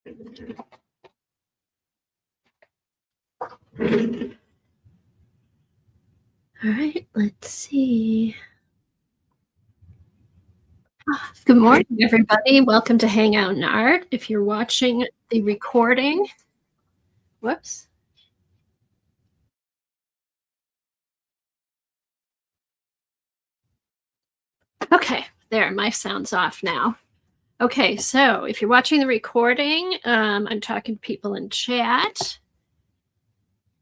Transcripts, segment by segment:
All right, let's see. Good morning, everybody. Welcome to Hangout and Art. If you're watching the recording, whoops. Okay, there, my sound's off now. Okay, so if you're watching the recording, I'm talking to people in chat.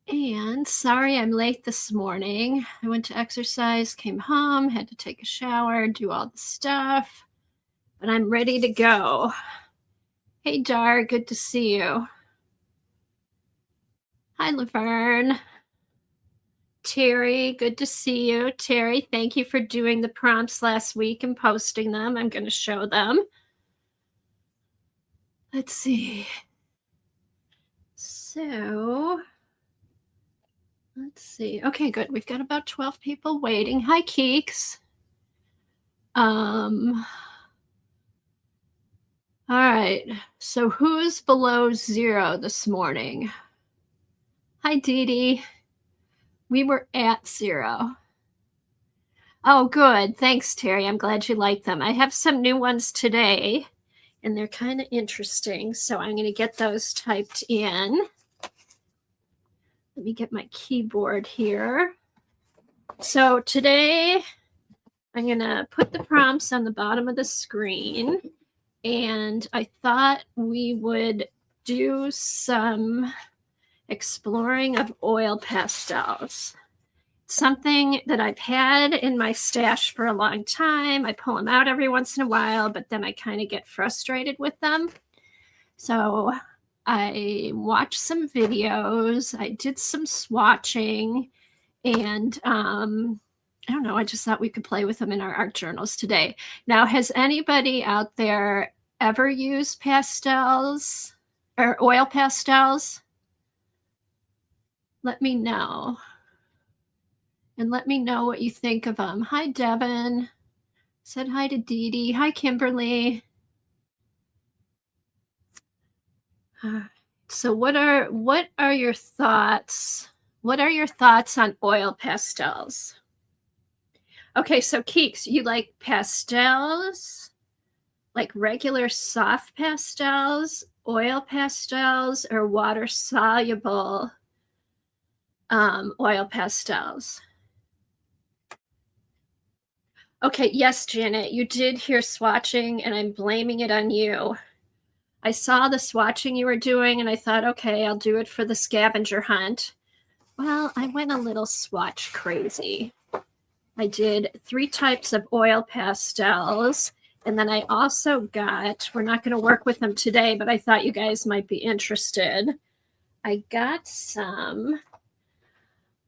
And sorry I'm late this morning. I went to exercise, came home, had to take a shower, do all the stuff, but I'm ready to go. Hey, Dar, good to see you. Hi, Laverne. Terry, good to see you. Terry, thank you for doing the prompts last week and posting them. I'm going to show them. Let's see. So, let's see. Okay, good. We've got about 12 people waiting. Hi, Keeks. All right. So, who's below 0 this morning? Hi, Dee Dee. We were at 0. Oh, good. Thanks, Terry. I'm glad you like them. I have some new ones today, and they're kind of interesting. So I'm going to get those typed in. Let me get my keyboard here. So today I'm going to put the prompts on the bottom of the screen, and I thought we would do some exploring of oil pastels. Something that I've had in my stash for a long time. I pull them out every once in a while, but then I kind of get frustrated with them. So I watched some videos, I did some swatching, and I don't know, I just thought we could play with them in our art journals today. Now, has anybody out there ever used pastels or oil pastels? Let me know. And let me know what you think of them. Hi, Devin. Said hi to Dee Dee. Hi, Kimberly. So what are your thoughts? What are your thoughts on oil pastels? Okay, so Keeks, you like pastels? Like regular soft pastels, oil pastels, or water-soluble oil pastels? Okay, yes, Janet, you did hear swatching, and I'm blaming it on you. I saw the swatching you were doing, and I thought, okay, I'll do it for the scavenger hunt. Well, I went a little swatch crazy. I did 3 types of oil pastels, and then I also got, we're not going to work with them today, but I thought you guys might be interested. I got some,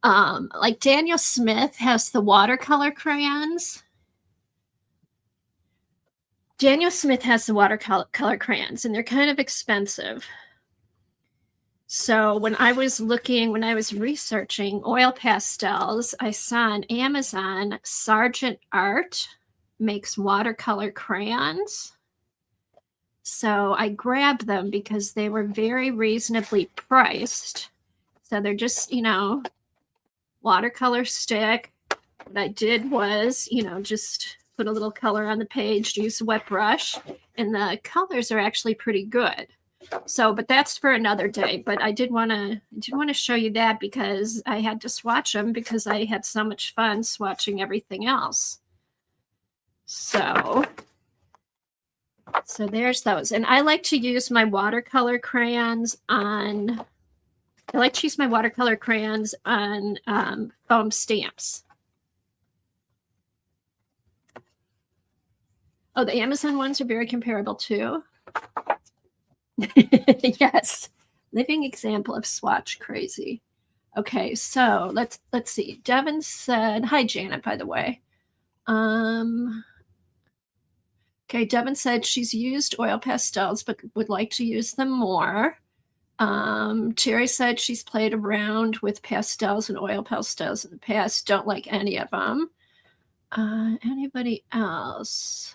like Daniel Smith has the watercolor crayons. Daniel Smith has the watercolor crayons, and they're kind of expensive. So when I was researching oil pastels, I saw on Amazon, Sargent Art makes watercolor crayons. So I grabbed them because they were very reasonably priced. So they're just, watercolor stick. What I did was, just put a little color on the page, use a wet brush, and the colors are actually pretty good. So, but that's for another day. But I did want to show you that because I had to swatch them because I had so much fun swatching everything else. So there's those. And I like to use my watercolor crayons on foam stamps. Oh, the Amazon ones are very comparable too. Yes, living example of swatch crazy. Okay, so let's see. Devin said, hi, Janet, by the way. Okay, Devin said she's used oil pastels but would like to use them more. Terry said she's played around with pastels and oil pastels in the past, don't like any of them. Anybody else?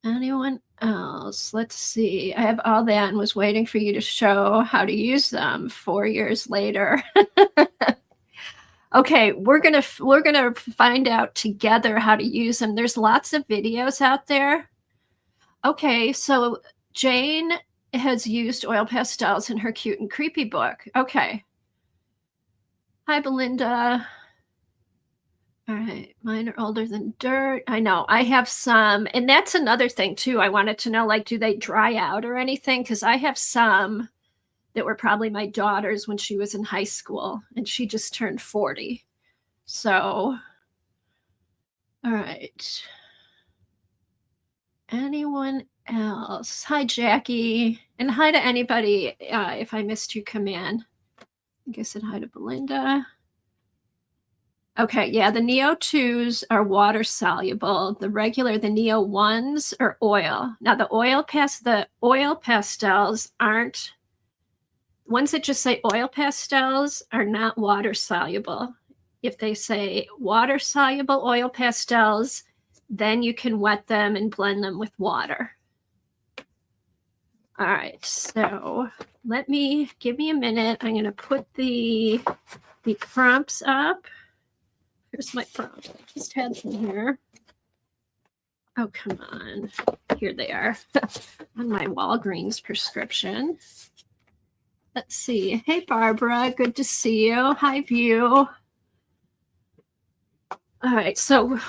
Anyone else? Let's see. I have all that and was waiting for you to show how to use them 4 years later. Okay, we're gonna find out together how to use them. There's lots of videos out there. Okay, so Jane has used oil pastels in her Cute and Creepy book. Okay. Hi, Belinda. All right, mine are older than dirt. I know. I have some, and that's another thing too. I wanted to know, like, do they dry out or anything? Because I have some that were probably my daughter's when she was in high school, and she just turned 40. So, all right. Anyone else? Hi, Jackie, and hi to anybody. If I missed you, come in. I guess said hi to Belinda. Okay, yeah, the Neo 2s are water soluble. The Neo 1s are oil. Now the oil pastels aren't, ones that just say oil pastels are not water soluble. If they say water soluble oil pastels, then you can wet them and blend them with water. All right, so give me a minute. I'm gonna put the prompts up. Here's my prompt. I just had them here. Oh, come on. Here they are on my Walgreens prescription. Let's see. Hey, Barbara. Good to see you. Hi, View. All right. So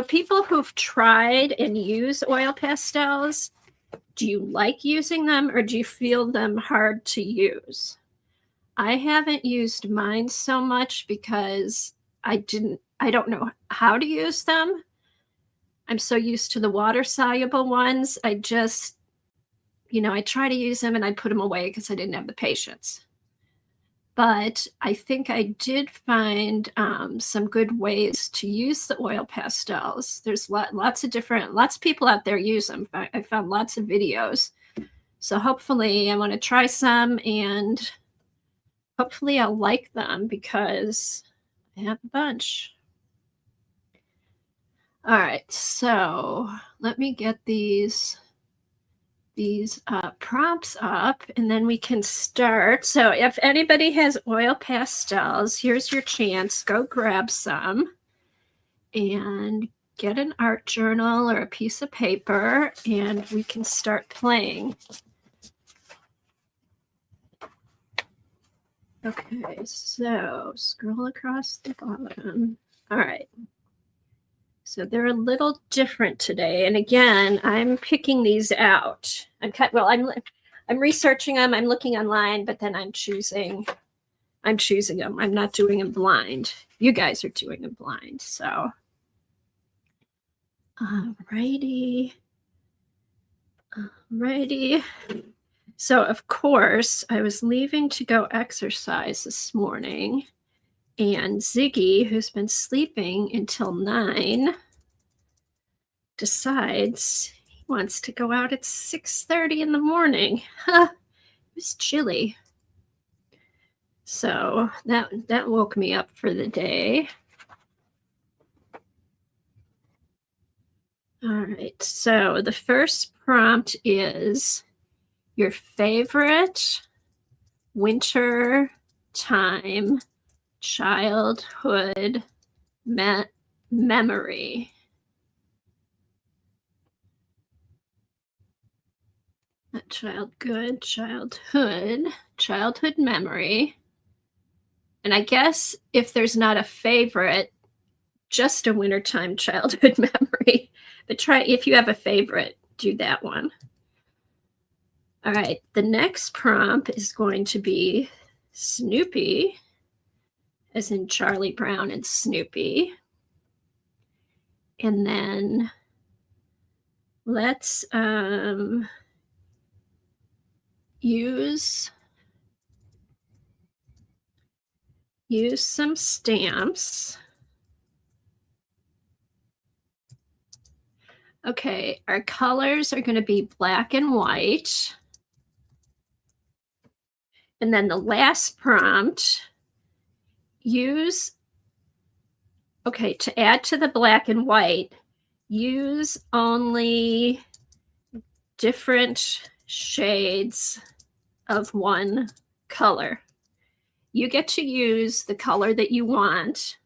people who've tried and use oil pastels, do you like using them or do you feel them hard to use? I haven't used mine so much because I don't know how to use them. I'm so used to the water soluble ones. I just, I try to use them and I put them away because I didn't have the patience. But I think I did find some good ways to use the oil pastels. There's lots of people out there use them. I found lots of videos. So hopefully I want to try some and hopefully I'll like them because I have a bunch. All right, so let me get these prompts up and then we can start. So if anybody has oil pastels, here's your chance. Go grab some and get an art journal or a piece of paper and we can start playing. Okay, so scroll across the bottom. All right. So they're a little different today. And again, I'm picking these out. I'm researching them. I'm looking online, but then I'm choosing them. I'm not doing them blind. You guys are doing them blind. So, alrighty. So of course, I was leaving to go exercise this morning. And Ziggy, who's been sleeping until 9, decides he wants to go out at 6:30 in the morning. It was chilly. So that woke me up for the day. All right, so the first prompt is your favorite winter time childhood memory. Childhood memory. And I guess if there's not a favorite, just a wintertime childhood memory. But try, if you have a favorite, do that one. All right, the next prompt is going to be Snoopy, as in Charlie Brown and Snoopy. And then let's use some stamps. Okay, our colors are going to be black and white. And then the last prompt, to add to the black and white, use only different shades of one color. You get to use the color that you want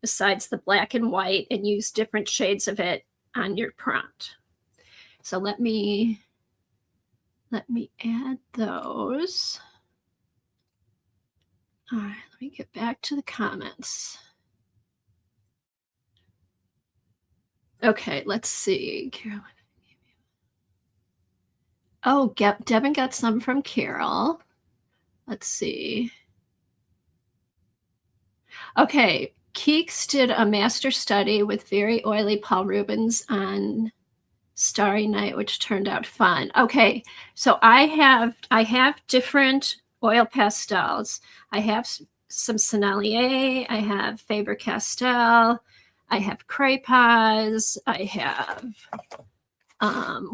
besides the black and white and use different shades of it on your prompt. So let me add those. All right, let me get back to the comments. Okay, let's see. Carolyn. Oh, Devin got some from Carol. Let's see. Okay, Keeks did a master study with very oily Paul Rubens on Starry Night, which turned out fun. Okay, so I have different oil pastels. I have some Sennelier, I have Faber-Castell, I have Craypas, I have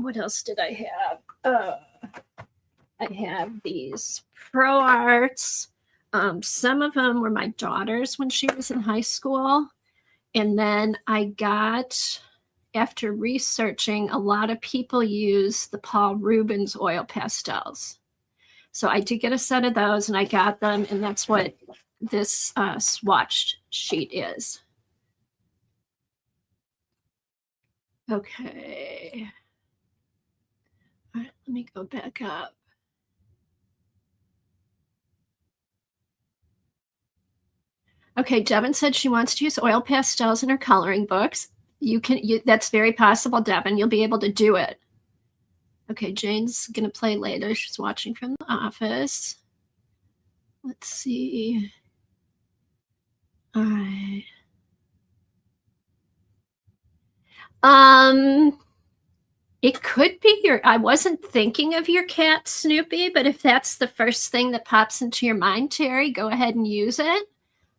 what else did I have? I have these Pro Arts. Some of them were my daughter's when she was in high school. And then I got, after researching, a lot of people use the Paul Rubens oil pastels. So I did get a set of those and I got them, and that's what this swatch sheet is. Okay. All right, let me go back up. Okay, Devin said she wants to use oil pastels in her coloring books. That's very possible, Devin. You'll be able to do it. Okay, Jane's gonna play later. She's watching from the office. Let's see. All right. It could be I wasn't thinking of your cat, Snoopy, but if that's the first thing that pops into your mind, Terry, go ahead and use it.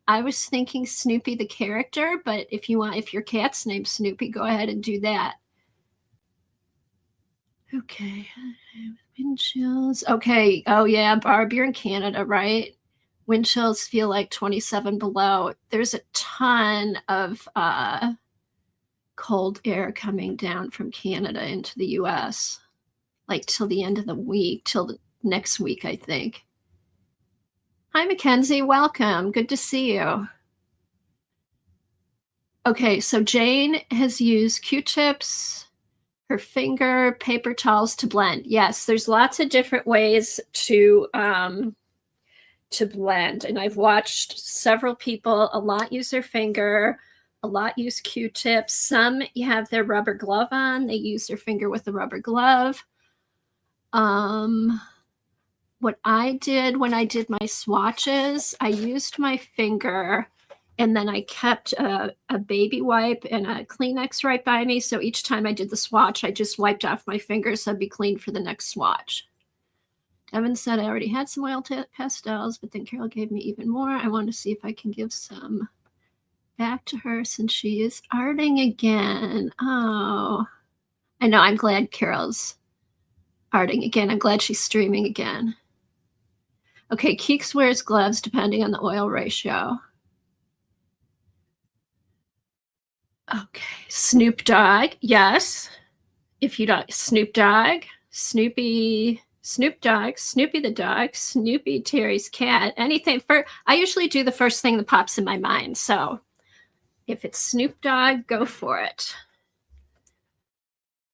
I was thinking Snoopy the character, but if your cat's named Snoopy, go ahead and do that. Okay. Wind chills. Okay. Oh yeah, Barb, you're in Canada, right? Wind chills feel like 27 below. There's a ton of cold air coming down from Canada into the US, like till the end of the week, till the next week, I think. Hi, Mackenzie. Welcome. Good to see you. Okay, so Jane has used Q-tips, her finger, paper towels to blend. Yes, there's lots of different ways to blend, and I've watched several people. A lot use their finger, a lot use Q-tips. Some have their rubber glove on. They use their finger with the rubber glove. What I did when I did my swatches, I used my finger, and then I kept a baby wipe and a Kleenex right by me. So each time I did the swatch, I just wiped off my fingers so I'd be clean for the next swatch. Devin said I already had some oil pastels, but then Carol gave me even more. I want to see if I can give some back to her since she is arting again. Oh, I know. I'm glad Carol's arting again. I'm glad she's streaming again. Okay, Keeks wears gloves depending on the oil ratio. Okay, Snoop Dogg, yes. If you don't, Snoop Dogg, Snoopy, Snoop Dogg, Snoopy the dog, Snoopy Terry's cat, anything. I usually do the first thing that pops in my mind. So if it's Snoop Dogg, go for it.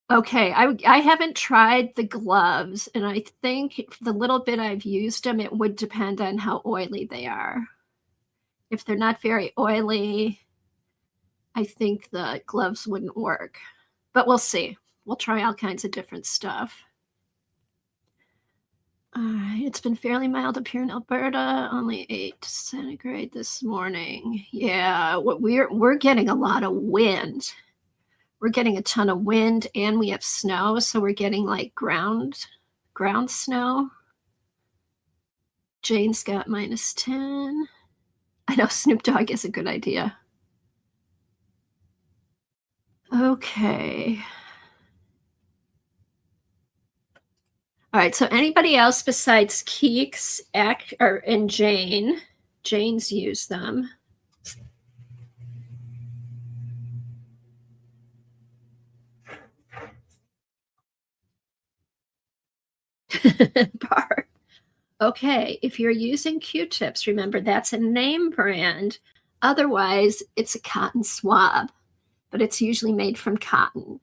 Okay, I haven't tried the gloves, and I think the little bit I've used them, it would depend on how oily they are. If they're not very oily, I think the gloves wouldn't work, but we'll see. We'll try all kinds of different stuff. All right, it's been fairly mild up here in Alberta, only 8 centigrade this morning. Yeah, we're getting a lot of wind. We're getting a ton of wind, and we have snow, so we're getting like ground snow. Jane's got -10. I know Snoop Dogg is a good idea. Okay. All right, so anybody else besides Keeks and Jane? Jane's used them. Barb. Okay, if you're using Q-tips, remember that's a name brand. Otherwise, it's a cotton swab, but it's usually made from cotton.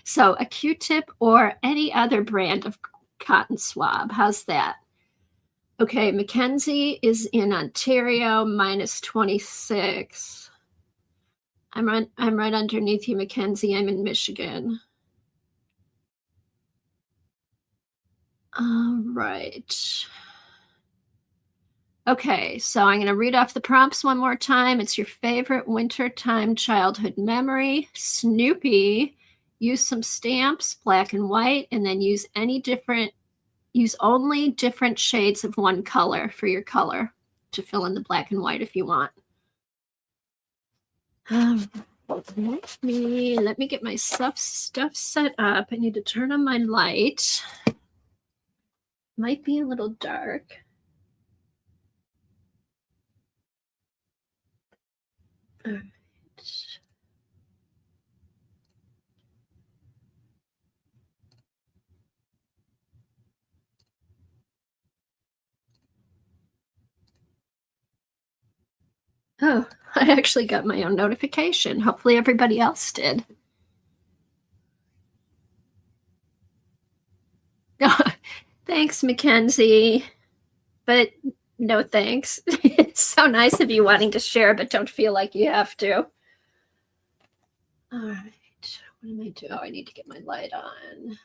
So a Q-tip or any other brand of cotton swab. How's that? Okay, Mackenzie is in Ontario, -26. I'm right underneath you, Mackenzie. I'm in Michigan. All right. Okay, so I'm going to read off the prompts one more time. It's your favorite wintertime childhood memory. Snoopy. Use some stamps, black and white, and then use only different shades of one color for your color to fill in the black and white if you want. Let me get my stuff set up. I need to turn on my light. Might be a little dark. All right. Oh, I actually got my own notification. Hopefully everybody else did. Thanks, Mackenzie. But no thanks. It's so nice of you wanting to share, but don't feel like you have to. All right. What am I doing? Oh, I need to get my light on.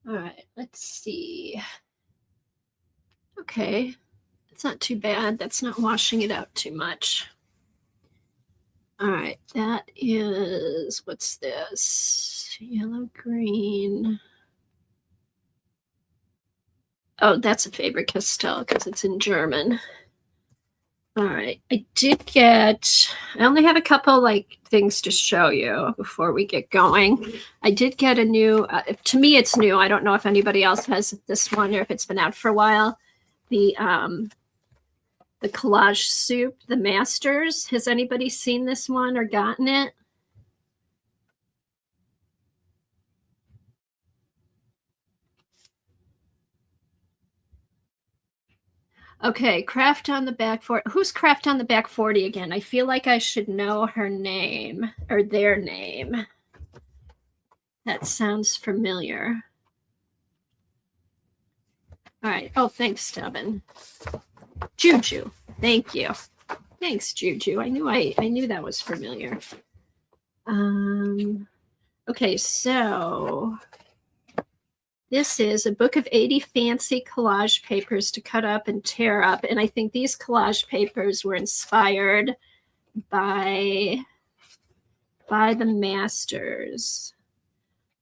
All right. Let's see. Okay. It's not too bad. That's not washing it out too much. All right. That is, what's this? Yellow, green. Oh, that's a Faber-Castell because it's in German. All right. I only have a couple things to show you before we get going. I did get a new, to me it's new. I don't know if anybody else has this one or if it's been out for a while. The collage soup, the Masters. Has anybody seen this one or gotten it? Okay, Craft on the Back 40. Who's Craft on the Back 40 again? I feel like I should know her name or their name. That sounds familiar. All right. Oh, thanks, Stubborn. Juju. Thank you. Thanks, Juju. I knew that was familiar. Okay, so this is a book of 80 fancy collage papers to cut up and tear up. And I think these collage papers were inspired by the Masters.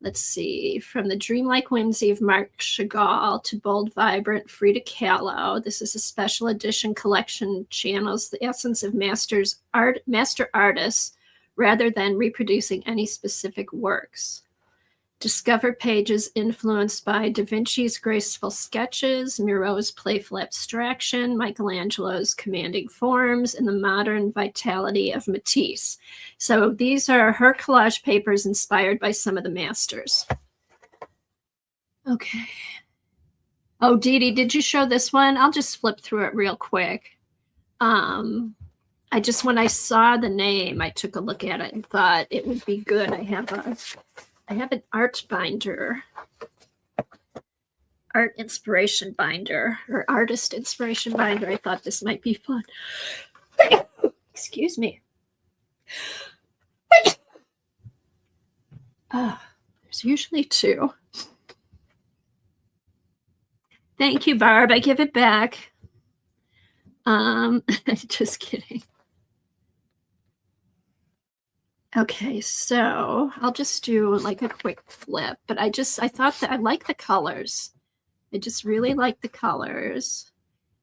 Let's see, from the dreamlike whimsy of Marc Chagall to bold, vibrant Frida Kahlo. This is a special edition collection channels the essence of master artists rather than reproducing any specific works. Discover pages influenced by Da Vinci's graceful sketches, Murau's playful abstraction, Michelangelo's commanding forms, and the modern vitality of Matisse. So these are her collage papers inspired by some of the masters. Okay. Oh, Dee Dee, did you show this one? I'll just flip through it real quick. When I saw the name, I took a look at it and thought it would be good. I have an art binder, art inspiration binder, or artist inspiration binder. I thought this might be fun. Excuse me. There's usually two. Thank you, Barb. I give it back. Just kidding. Okay, so I'll just do a quick flip, but I thought that I like the colors. I just really like the colors.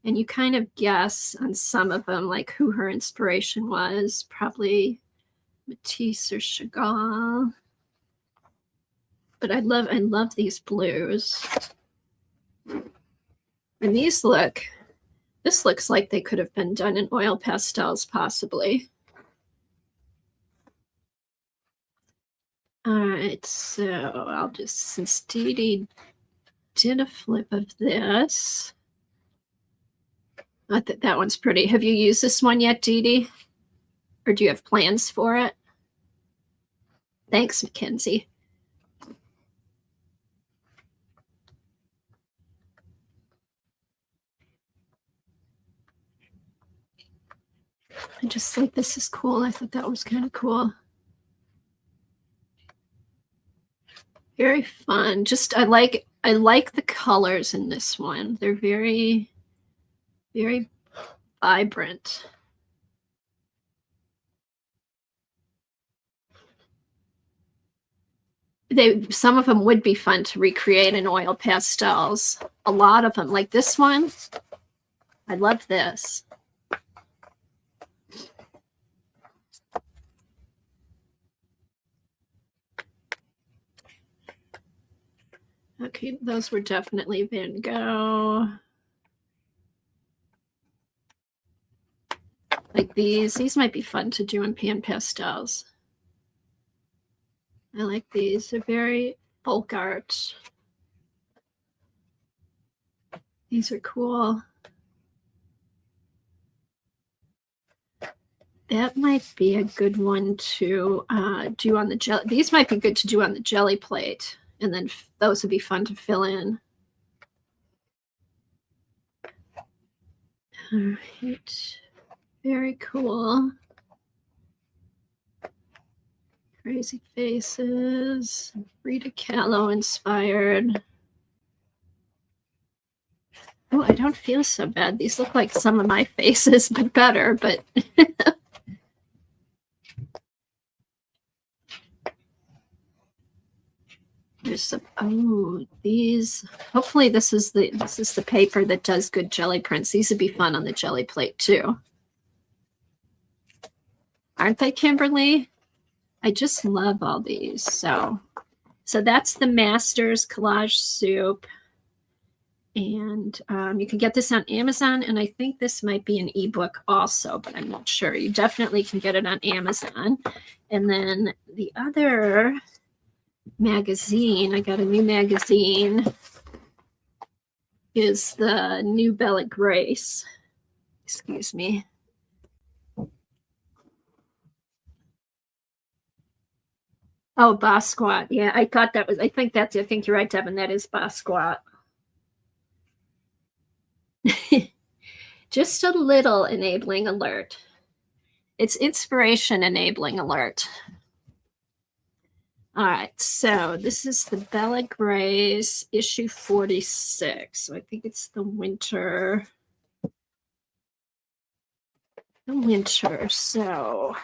And you kind of guess on some of them, who her inspiration was, probably Matisse or Chagall. But I love these blues. And this looks like they could have been done in oil pastels, possibly. All right, so I'll just, since Dee Dee did a flip of this. I think that one's pretty. Have you used this one yet, Dee Dee? Or do you have plans for it? Thanks, Mackenzie. I just think this is cool. I thought that was kind of cool. Very fun. Just I like the colors in this one. They're very, very vibrant. Some of them would be fun to recreate in oil pastels. A lot of them, like this one. I love this. Okay, those were definitely Van Gogh. Like these might be fun to do in pan pastels. I like these. They're very folk art. These are cool. That might be a good one to do on the jelly. These might be good to do on the jelly plate. And then those would be fun to fill in. All right. Very cool. Crazy faces. Frida Kahlo inspired. Oh, I don't feel so bad. These look like some of my faces, but better. But there's some. Oh, these. Hopefully, this is the paper that does good jelly prints. These would be fun on the jelly plate too, aren't they, Kimberly? I just love all these. So that's the Masters Collage Soup. And you can get this on Amazon, and I think this might be an ebook also, but I'm not sure. You definitely can get it on Amazon. And then the other magazine, I got a new magazine, is the New Bella Grace. Excuse me. Oh, Boss Squat. Yeah, I thought that was, I think you're right, Devin. That is Boss Squat. Just a little enabling alert. It's inspiration enabling alert. All right, so this is the Bella Grace issue 46. So I think it's the winter. So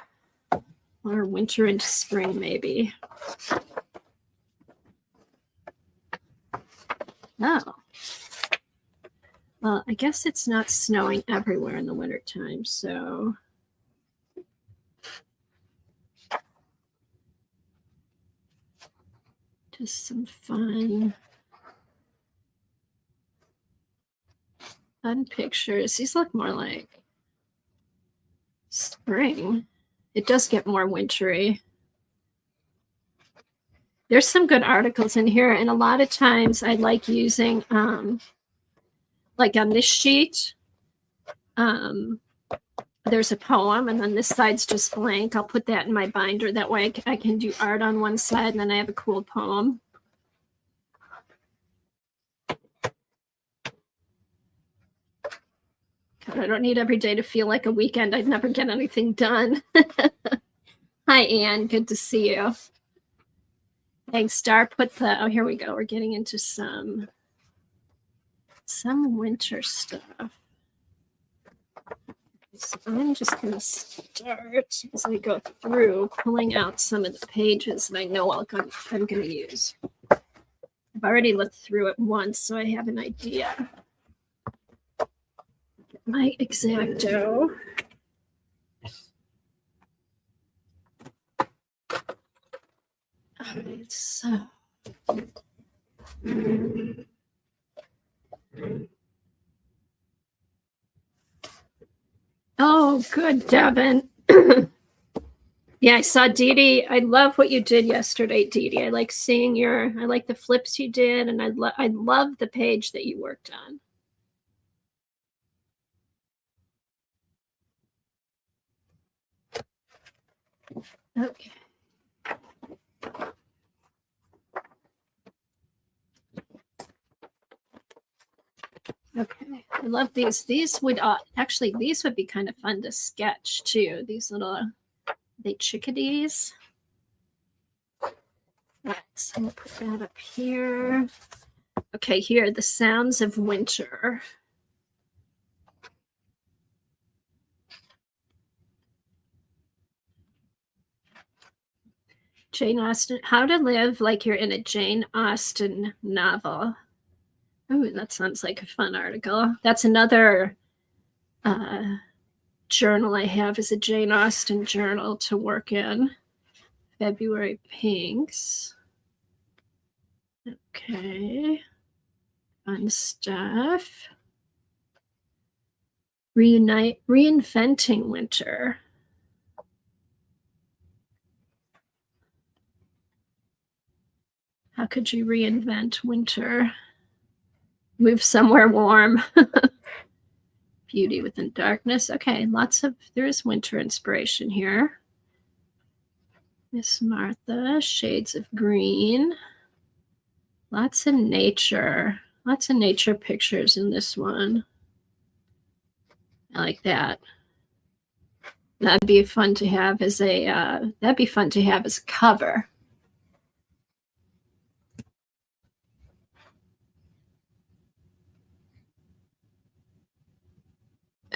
or winter into spring, maybe. Oh. Well, I guess it's not snowing everywhere in the wintertime, so. Just some fun pictures. These look more like spring. It does get more wintry. There's some good articles in here, and a lot of times I like using, like on this sheet, there's a poem, and then this side's just blank. I'll put that in my binder. That way I can do art on one side, and then I have a cool poem. God, I don't need every day to feel like a weekend. I'd never get anything done. Hi, Anne. Good to see you. Thanks, Star. Oh, here we go. We're getting into some winter stuff. So I'm just going to start as I go through pulling out some of the pages that I know I'm going to use. I've already looked through it once, so I have an idea. Get my X-Acto. All right, so. Oh, good, Devin. Yeah, I saw Dee Dee. I love what you did yesterday, Dee Dee. I like seeing I like the flips you did, and I love the page that you worked on. Okay. Okay, I love these. These would actually, these would be kind of fun to sketch too. These little, they chickadees. All right, so I'm gonna put that up here. Okay, here, the sounds of winter. Jane Austen, How to Live Like You're in a Jane Austen Novel. Oh, that sounds like a fun article. That's another journal I have, is a Jane Austen journal to work in. February Pinks. Okay. Fun stuff. Reinventing winter. How could you reinvent winter? Move somewhere warm. Beauty within darkness. Okay, there is winter inspiration here. Miss Martha, Shades of Green. Lots of nature pictures in this one. I like that. That'd be fun to have as a cover.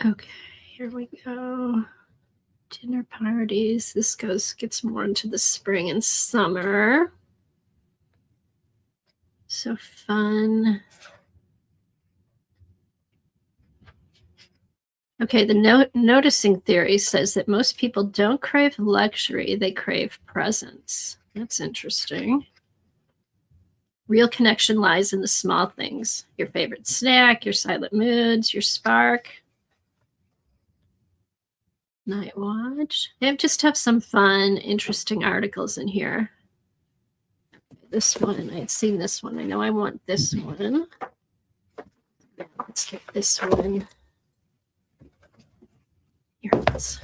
Okay, here we go. Dinner parties. This gets more into the spring and summer. So fun. Okay, the noticing theory says that most people don't crave luxury, they crave presence. That's interesting. Real connection lies in the small things. Your favorite snack, your silent moods, your spark. Night watch. They just have some fun, interesting articles in here. This one, I had seen this one. I know I want this one. Let's get this one. Here it is.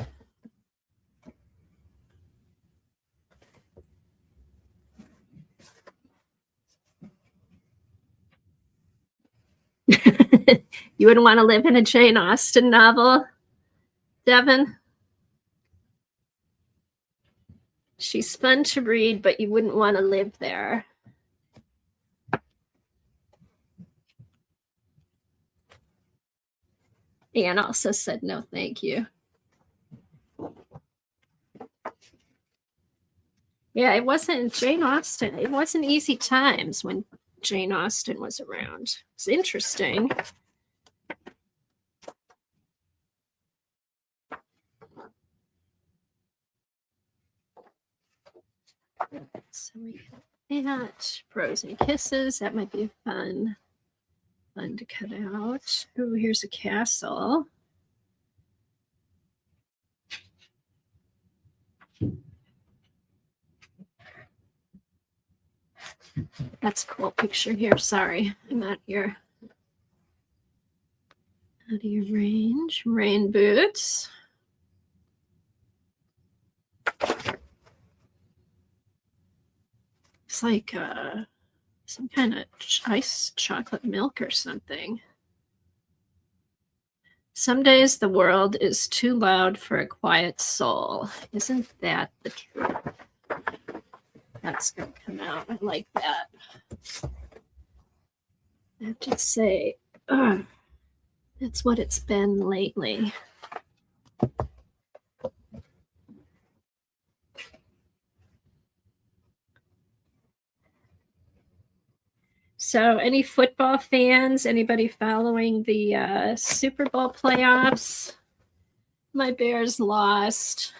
You wouldn't want to live in a Jane Austen novel, Devin? She's fun to read, but you wouldn't want to live there. Anne also said no, thank you. Yeah, it wasn't Jane Austen. It wasn't easy times when Jane Austen was around. It's interesting. So we have that. Frozen Kisses. That might be fun to cut out. Oh, here's a castle. That's a cool picture here. Sorry, I'm out here. Out of your range. Rain boots. It's like some kind of iced chocolate milk or something. Some days the world is too loud for a quiet soul. Isn't that the truth? That's going to come out. I like that. I have to say, that's what it's been lately. So, any football fans? Anybody following the Super Bowl playoffs? My Bears lost.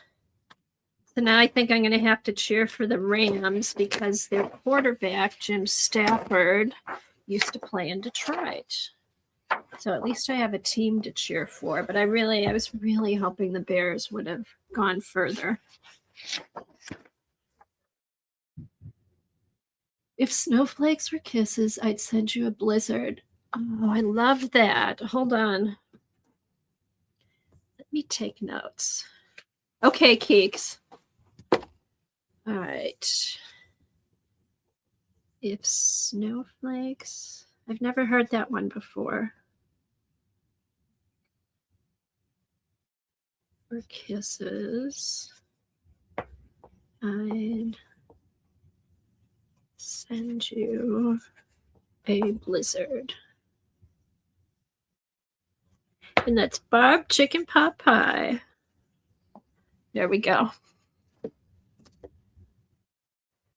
So now I think I'm going to have to cheer for the Rams because their quarterback, Jim Stafford, used to play in Detroit. So at least I have a team to cheer for. But I was really hoping the Bears would have gone further. If snowflakes were kisses, I'd send you a blizzard. Oh, I love that. Hold on. Let me take notes. Okay, Keeks. All right. If snowflakes, I've never heard that one before. Or kisses, I'd send you a blizzard. And that's Barb Chicken Pot Pie. There we go.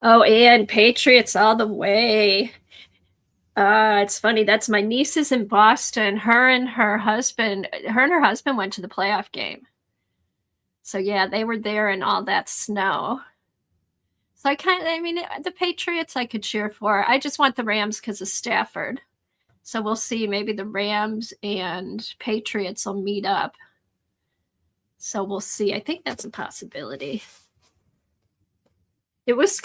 Oh, and Patriots all the way. It's funny. That's my niece is in Boston. Her and her husband went to the playoff game. So yeah, they were there in all that snow. So I mean, the Patriots I could cheer for. I just want the Rams because of Stafford. So we'll see. Maybe the Rams and Patriots will meet up. So we'll see. I think that's a possibility. It was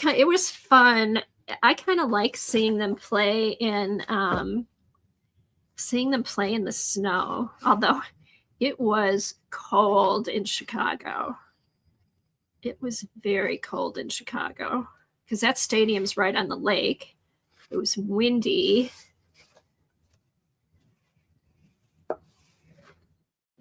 fun. I kind of like seeing them play in the snow. Although it was cold in Chicago. It was very cold in Chicago because that stadium's right on the lake. It was windy.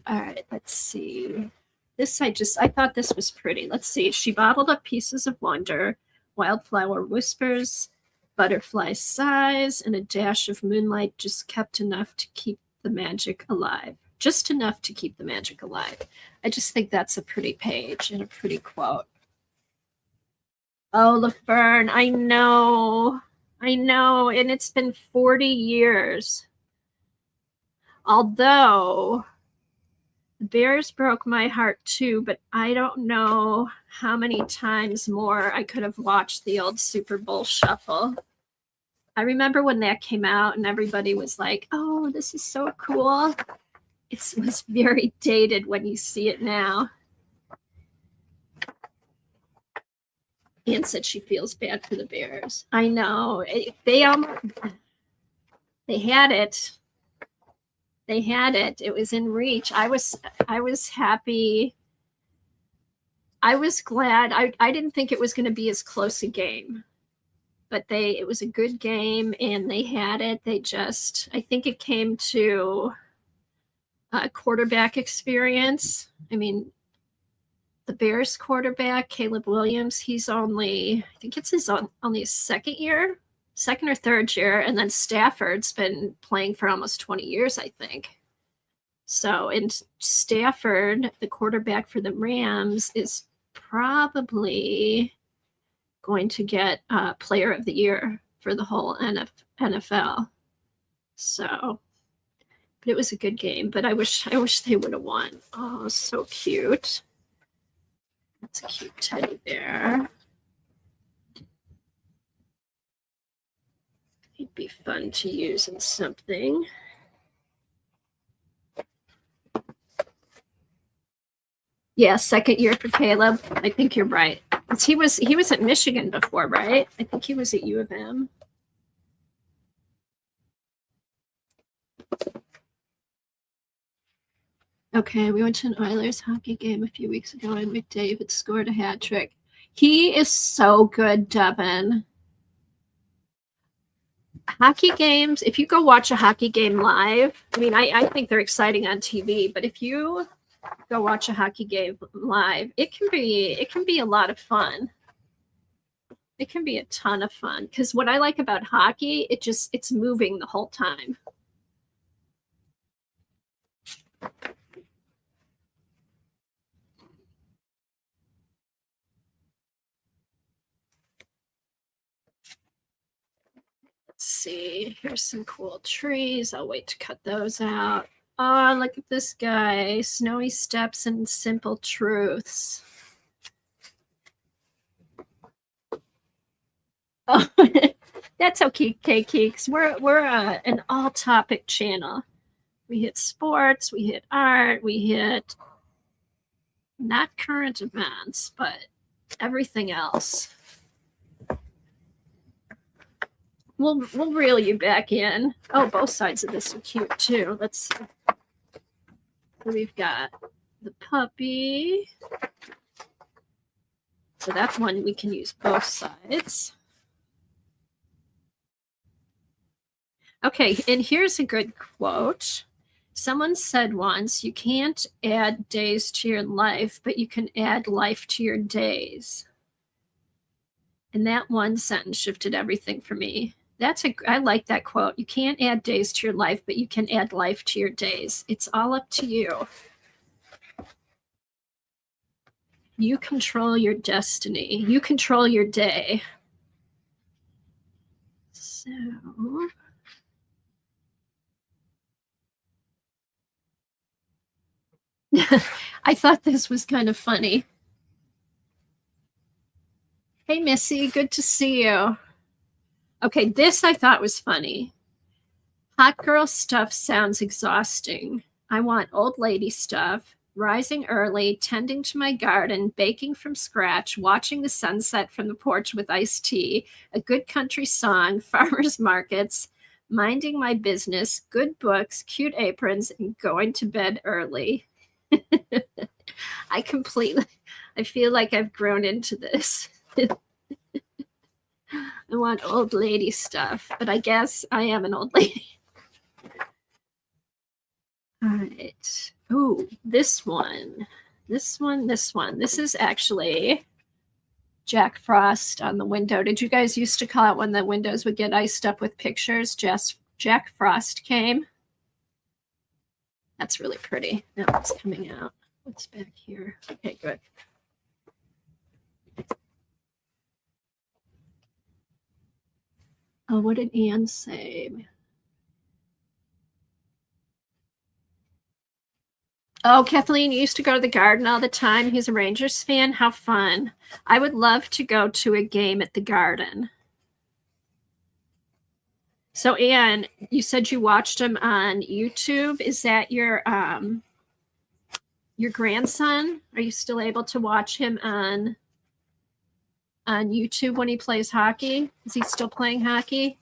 All right, let's see. This I thought this was pretty. Let's see. She bottled up pieces of wonder, wildflower whispers, butterfly sighs, and a dash of moonlight just kept enough to keep the magic alive. Just enough to keep the magic alive. I just think that's a pretty page and a pretty quote. Oh, LaFern, I know. And it's been 40 years. Although the Bears broke my heart too, but I don't know how many times more I could have watched the old Super Bowl shuffle. I remember when that came out and everybody was like, oh, this is so cool. It was very dated when you see it now. Anne said she feels bad for the Bears. I know. They had it. They had it. It was in reach. I was happy. I was glad. I didn't think it was going to be as close a game. But it was a good game and they had it. I think it came to quarterback experience. I mean, the Bears quarterback, Caleb Williams, he's I think it's only his second or third year. And then Stafford's been playing for almost 20 years, I think. So, and Stafford, the quarterback for the Rams, is probably going to get player of the year for the whole NFL. So, but it was a good game, but I wish they would have won. Oh, so cute. That's a cute teddy bear. It'd be fun to use in something. Yeah, second year for Caleb. I think you're right. He was at Michigan before, right? I think he was at U of M. Okay, we went to an Oilers hockey game a few weeks ago and McDavid scored a hat trick. He is so good, Devin. Hockey games, if you go watch a hockey game live, I mean, I think they're exciting on TV, but if you go watch a hockey game live, it can be a lot of fun. It can be a ton of fun because what I like about hockey, it's moving the whole time. Let's see. Here's some cool trees. I'll wait to cut those out. Oh, look at this guy. Snowy Steps and Simple Truths. Oh, that's okay, Keeks. We're an all-topic channel. We hit sports, we hit art, we hit not current events, but everything else. We'll reel you back in. Oh, both sides of this are cute too. Let's see. We've got the puppy. So that's one we can use both sides. Okay, and here's a good quote. Someone said once, you can't add days to your life, but you can add life to your days. And that one sentence shifted everything for me. I like that quote. You can't add days to your life, but you can add life to your days. It's all up to you. You control your destiny. You control your day. So I thought this was kind of funny. Hey, Missy, good to see you. Okay, this I thought was funny. Hot girl stuff sounds exhausting. I want old lady stuff. Rising early, tending to my garden, baking from scratch, watching the sunset from the porch with iced tea, a good country song, farmers markets, minding my business, good books, cute aprons, and going to bed early. I feel like I've grown into this. I want old lady stuff, but I guess I am an old lady. All right. Oh, this one. This is actually Jack Frost on the window. Did you guys used to call it when the windows would get iced up with pictures? Jack Frost came. That's really pretty. Now it's coming out. What's back here? Okay, good. Oh, what did Anne say? Oh, Kathleen used to go to the Garden all the time. He's a Rangers fan. How fun. I would love to go to a game at the Garden. So, Anne, you said you watched him on YouTube. Is that your grandson? Are you still able to watch him on YouTube when he plays hockey? Is he still playing hockey?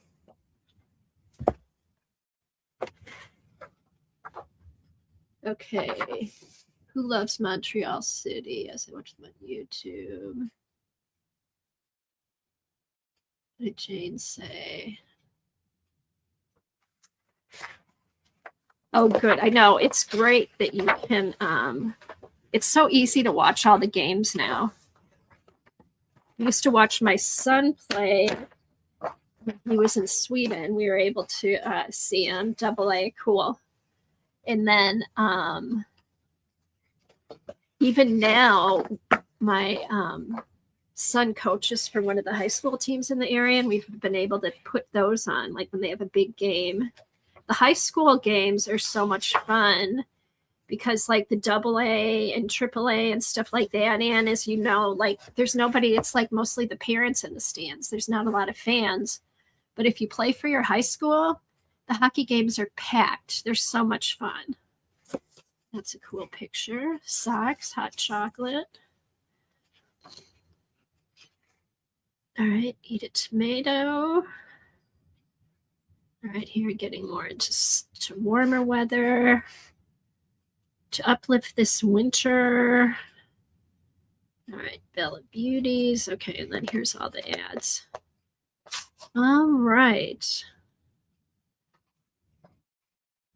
Okay. Who loves Montreal City? As I watch them on YouTube. What did Jane say? Oh, good. I know. It's great that you can, it's so easy to watch all the games now. I used to watch my son play. He was in Sweden. We were able to see him. AA, cool. And then even now, my son coaches for one of the high school teams in the area, and we've been able to put those on, like when they have a big game. The high school games are so much fun because like the AA and AAA and stuff like that, and as you know, like there's nobody, it's like mostly the parents in the stands. There's not a lot of fans. But if you play for your high school, the hockey games are packed. They're so much fun. That's a cool picture. Socks, hot chocolate. All right, eat a tomato. All right, here getting more into warmer weather to uplift this winter. All right, Bella Beauties. Okay, and then here's all the ads. All right.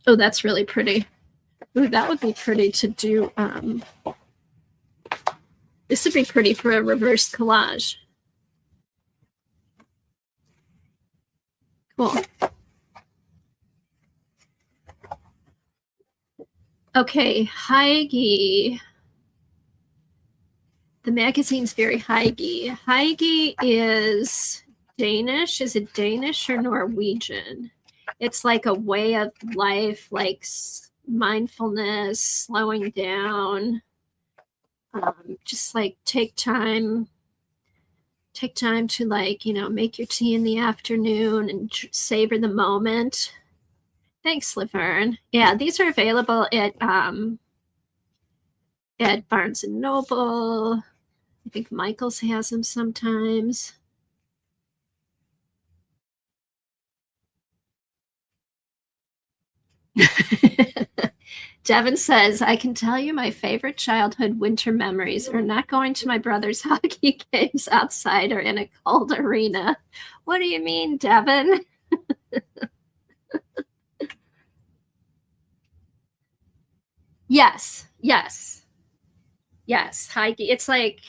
Oh, that's really pretty. Ooh, that would be pretty to do. This would be pretty for a reverse collage. Cool. Okay, Heige. The magazine's very Heige. Heige is Danish. Is it Danish or Norwegian? It's like a way of life, like mindfulness, slowing down. Just like take time to like, make your tea in the afternoon and savor the moment. Thanks, Laverne. Yeah, these are available at Barnes and Noble. I think Michael's has them sometimes. Devin says, I can tell you my favorite childhood winter memories are not going to my brother's hockey games outside or in a cold arena. What do you mean, Devin? Yes, yes, yes. Hiking. It's like,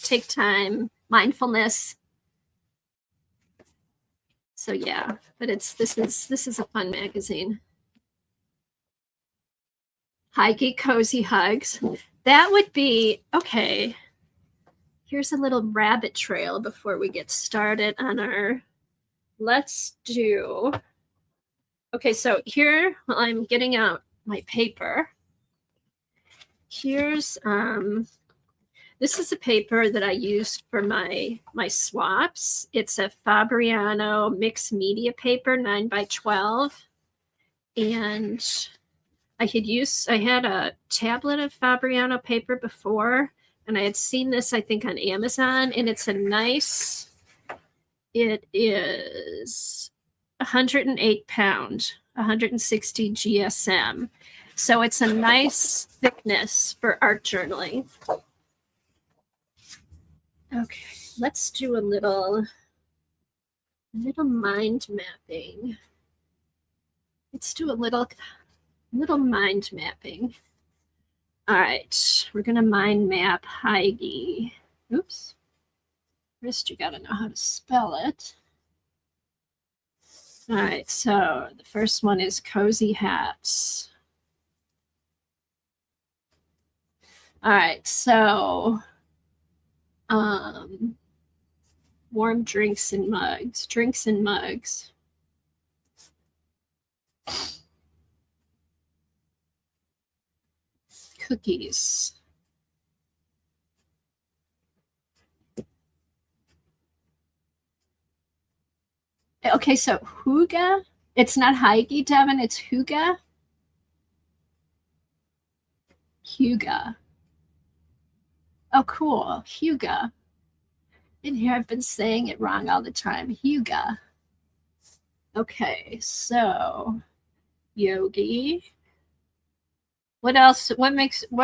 take time, mindfulness. So yeah, but this is a fun magazine. Hiking cozy hugs. That would be okay. Here's a little rabbit trail before we get started on our. Let's do. Okay, so here I'm getting out my paper. Here's this is a paper that I used for my swaps. It's a Fabriano mixed media paper, 9x12. And I had a tablet of Fabriano paper before, and I had seen this, I think, on Amazon, and it is 108 pound, 160 GSM. So it's a nice thickness for art journaling. Okay, let's do a little mind mapping. Let's do a little mind mapping. All right, we're gonna mind map Heidi. Oops. First, you gotta know how to spell it. All right, so the first one is cozy hats. All right, so warm drinks and mugs. Cookies. Okay, so Huga. It's not Heidi, Devin. It's Huga. Huga. Oh, cool. Huga. In here, I've been saying it wrong all the time. Huga. Okay, so Yogi. What else? What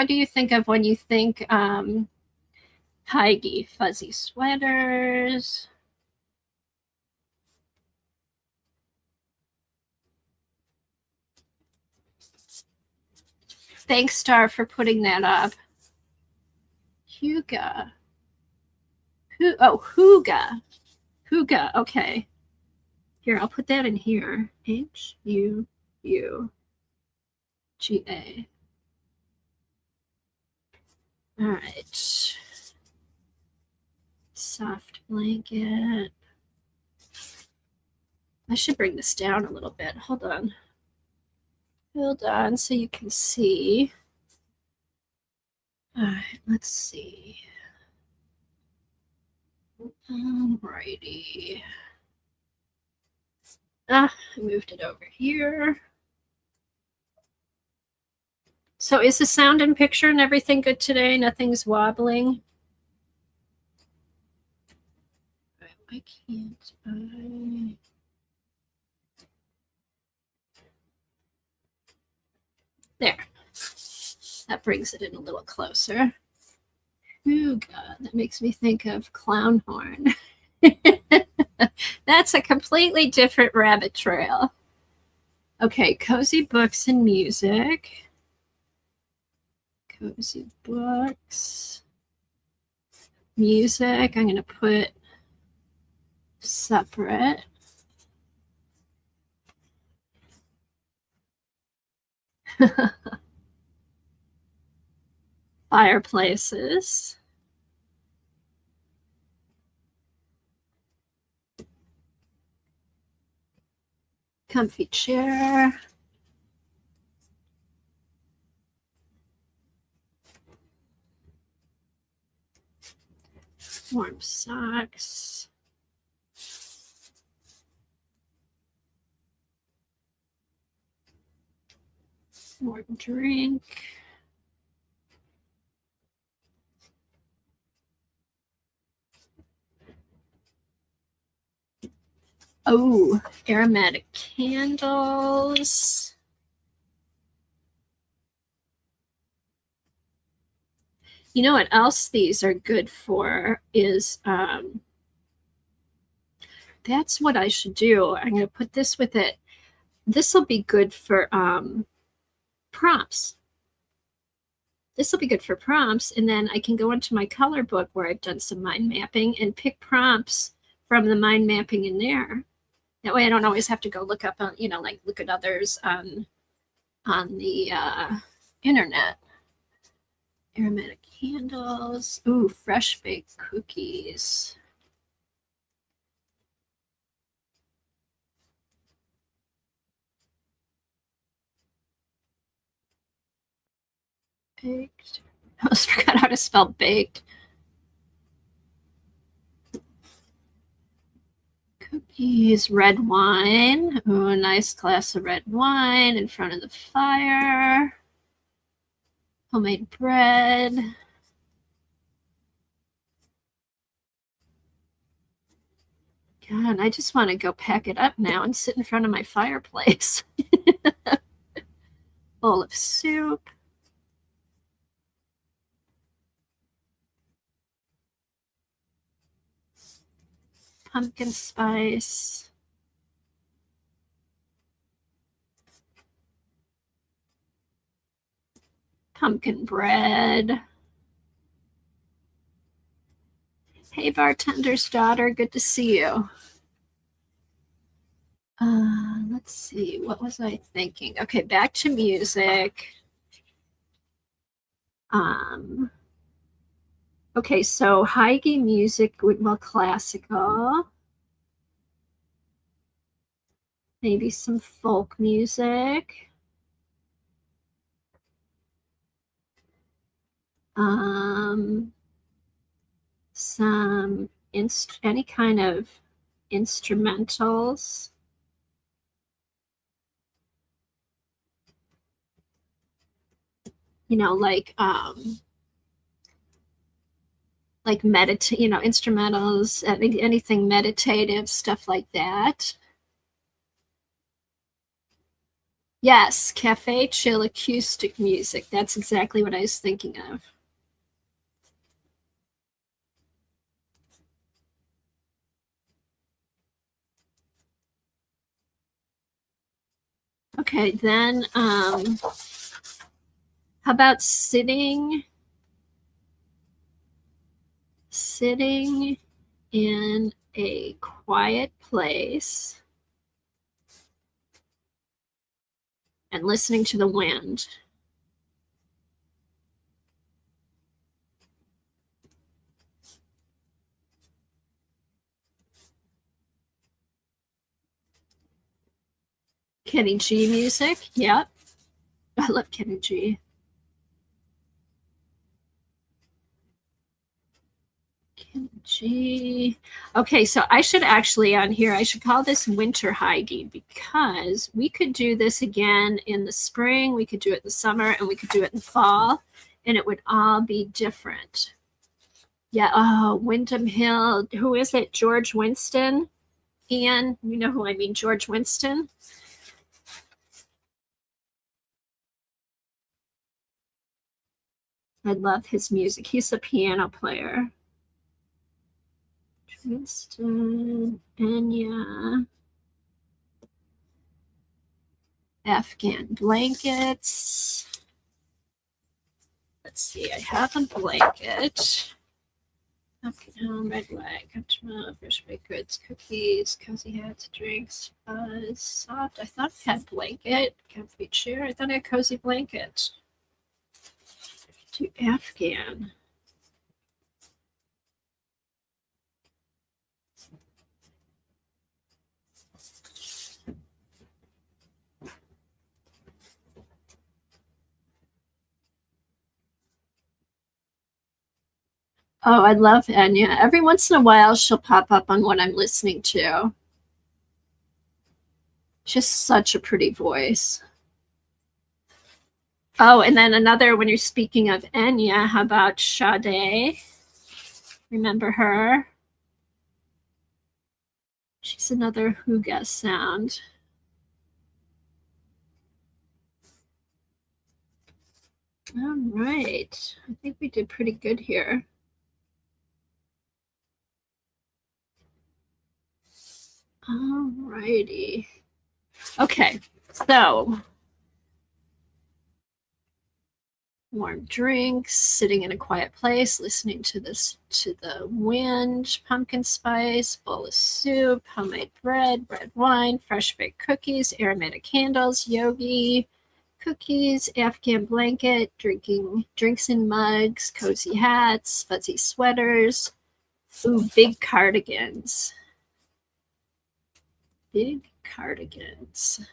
do you think of when you think Heidi? Fuzzy sweaters. Thanks, Star, for putting that up. Huga. Huga. Huga. Okay. Here, I'll put that in here. Huga. All right. Soft blanket. I should bring this down a little bit. Hold on so you can see. All right, let's see. Alrighty. I moved it over here. So is the sound and picture and everything good today? Nothing's wobbling? Why can't I? There. That brings it in a little closer. Oh God, that makes me think of clown horn. That's a completely different rabbit trail. Okay, cozy books and music. Cozy books. Music, I'm going to put separate. Fireplaces. Comfy chair. Warm socks. Warm drink. Oh, aromatic candles. You know what else these are good for is, that's what I should do. I'm going to put this with it. This will be good for prompts. This will be good for prompts. And then I can go into my color book where I've done some mind mapping and pick prompts from the mind mapping in there. That way I don't always have to go look up on, like look at others on the internet. Aromatic candles. Ooh, fresh baked cookies. Baked. I almost forgot how to spell baked. Cookies, red wine. Ooh, a nice glass of red wine in front of the fire. Homemade bread. God, I just want to go pack it up now and sit in front of my fireplace. Bowl of soup. Pumpkin spice. Pumpkin bread. Hey, bartender's daughter, good to see you. Let's see, what was I thinking? Okay, back to music. Okay, so Heige music, well, classical. Maybe some folk music. Some any kind of instrumentals. Like meditate, instrumentals, anything meditative, stuff like that. Yes, cafe chill acoustic music. That's exactly what I was thinking of. Okay, then how about sitting in a quiet place and listening to the wind? Kenny G music. Yep. I love Kenny G. Kenny G. Okay, so I should actually on here, I should call this winter Heige because we could do this again in the spring, we could do it in the summer, and we could do it in the fall, and it would all be different. Yeah, oh, Wyndham Hill. Who is it? George Winston? Ian, you know who I mean, George Winston. I love his music. He's a piano player. Winston, Enya. Afghan blankets. Let's see, I have a blanket. Red leg, fresh baked goods, cookies, cozy hats, drinks, fuzz, soft. I thought I had blanket, comfy chair. I thought I had cozy blanket. To Afghan. Oh, I love Enya. Every once in a while, she'll pop up on what I'm listening to. Just such a pretty voice. Oh, and then another, when you're speaking of Enya, how about Sade? Remember her? She's another hygge sound. All right. I think we did pretty good here. All righty. Okay, so warm drinks, sitting in a quiet place, listening to the wind, pumpkin spice, bowl of soup, homemade bread, red wine, fresh baked cookies, aromatic candles, yogi, cookies, Afghan blanket, drinks in mugs, cozy hats, fuzzy sweaters, ooh, big cardigans. Big cardigans.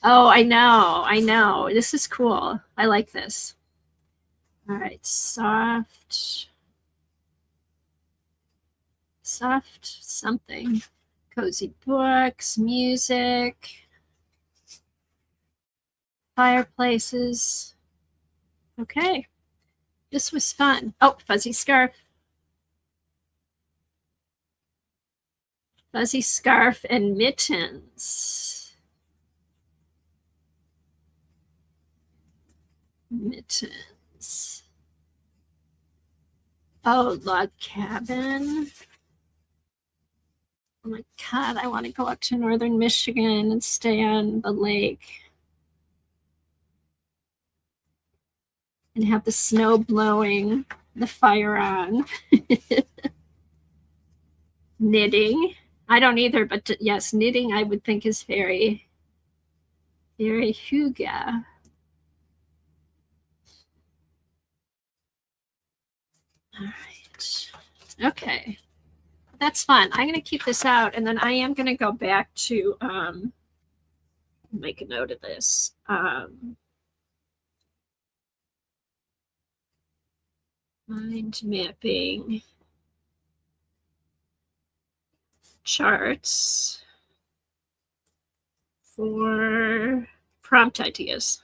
Oh, I know. This is cool. I like this. All right, soft something. Cozy books, music, fireplaces. Okay, this was fun. Oh, fuzzy scarf. Fuzzy scarf and mittens. Mittens. Oh, log cabin. Oh my God, I want to go up to northern Michigan and stay on the lake and have the snow blowing, the fire on. Knitting. I don't either, but yes, knitting I would think is very, very hygge. All right. Okay. That's fun. I'm going to keep this out, and then I am going to go back to make a note of this. Mind mapping charts for prompt ideas.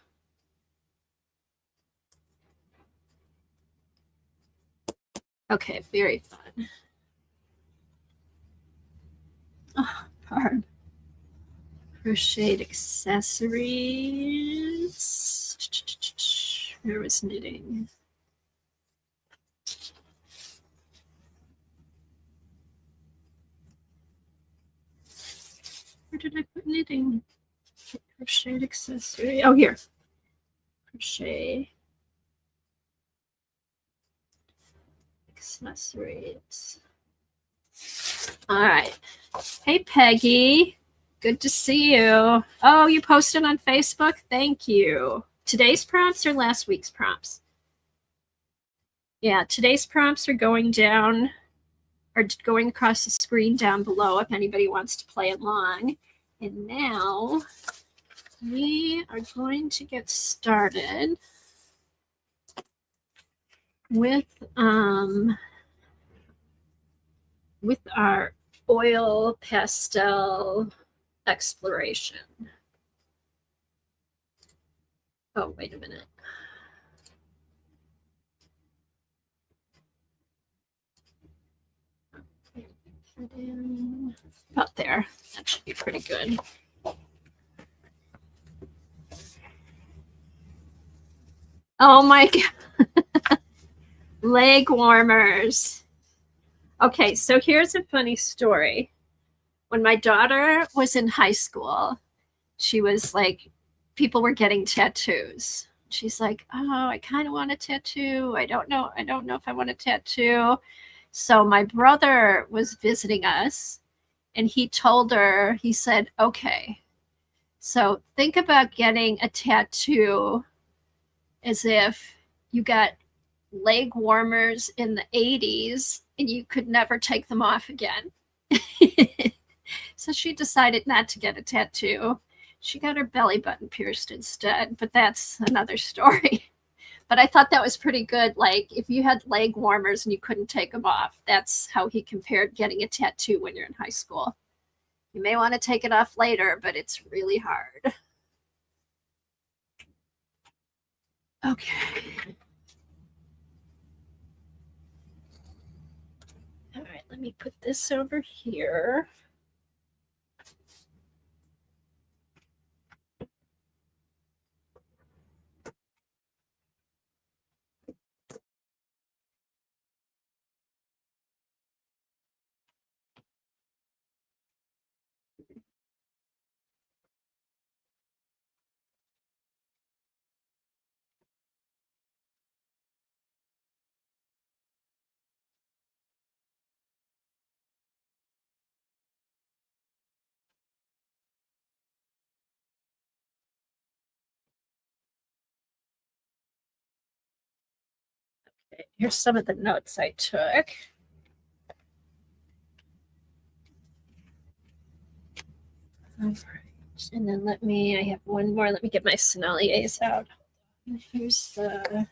Okay, very fun. Oh, hard. Crocheted accessories. Where was knitting? Where did I put knitting? Crocheted accessory. Oh, here. Crochet accessories. All right. Hey, Peggy. Good to see you. Oh, you posted on Facebook? Thank you. Today's prompts or last week's prompts? Yeah, today's prompts are going down or going across the screen down below if anybody wants to play along. And now we are going to get started with our oil pastel exploration. Oh, wait a minute. About there. That should be pretty good. Oh my God. Leg warmers. Okay, so here's a funny story. When my daughter was in high school, she was like, people were getting tattoos. She's like, oh, I kind of want a tattoo. I don't know if I want a tattoo. So my brother was visiting us and he told her, he said, okay, so think about getting a tattoo as if you got leg warmers in the 80s and you could never take them off again. So she decided not to get a tattoo. She got her belly button pierced instead, but that's another story. But I thought that was pretty good. Like if you had leg warmers and you couldn't take them off, that's how he compared getting a tattoo when you're in high school. You may want to take it off later, but it's really hard. Okay. me put this over here. Okay, here's some of the notes I took. All right. And then I have one more. Let me get my Senneliers out. And here's the.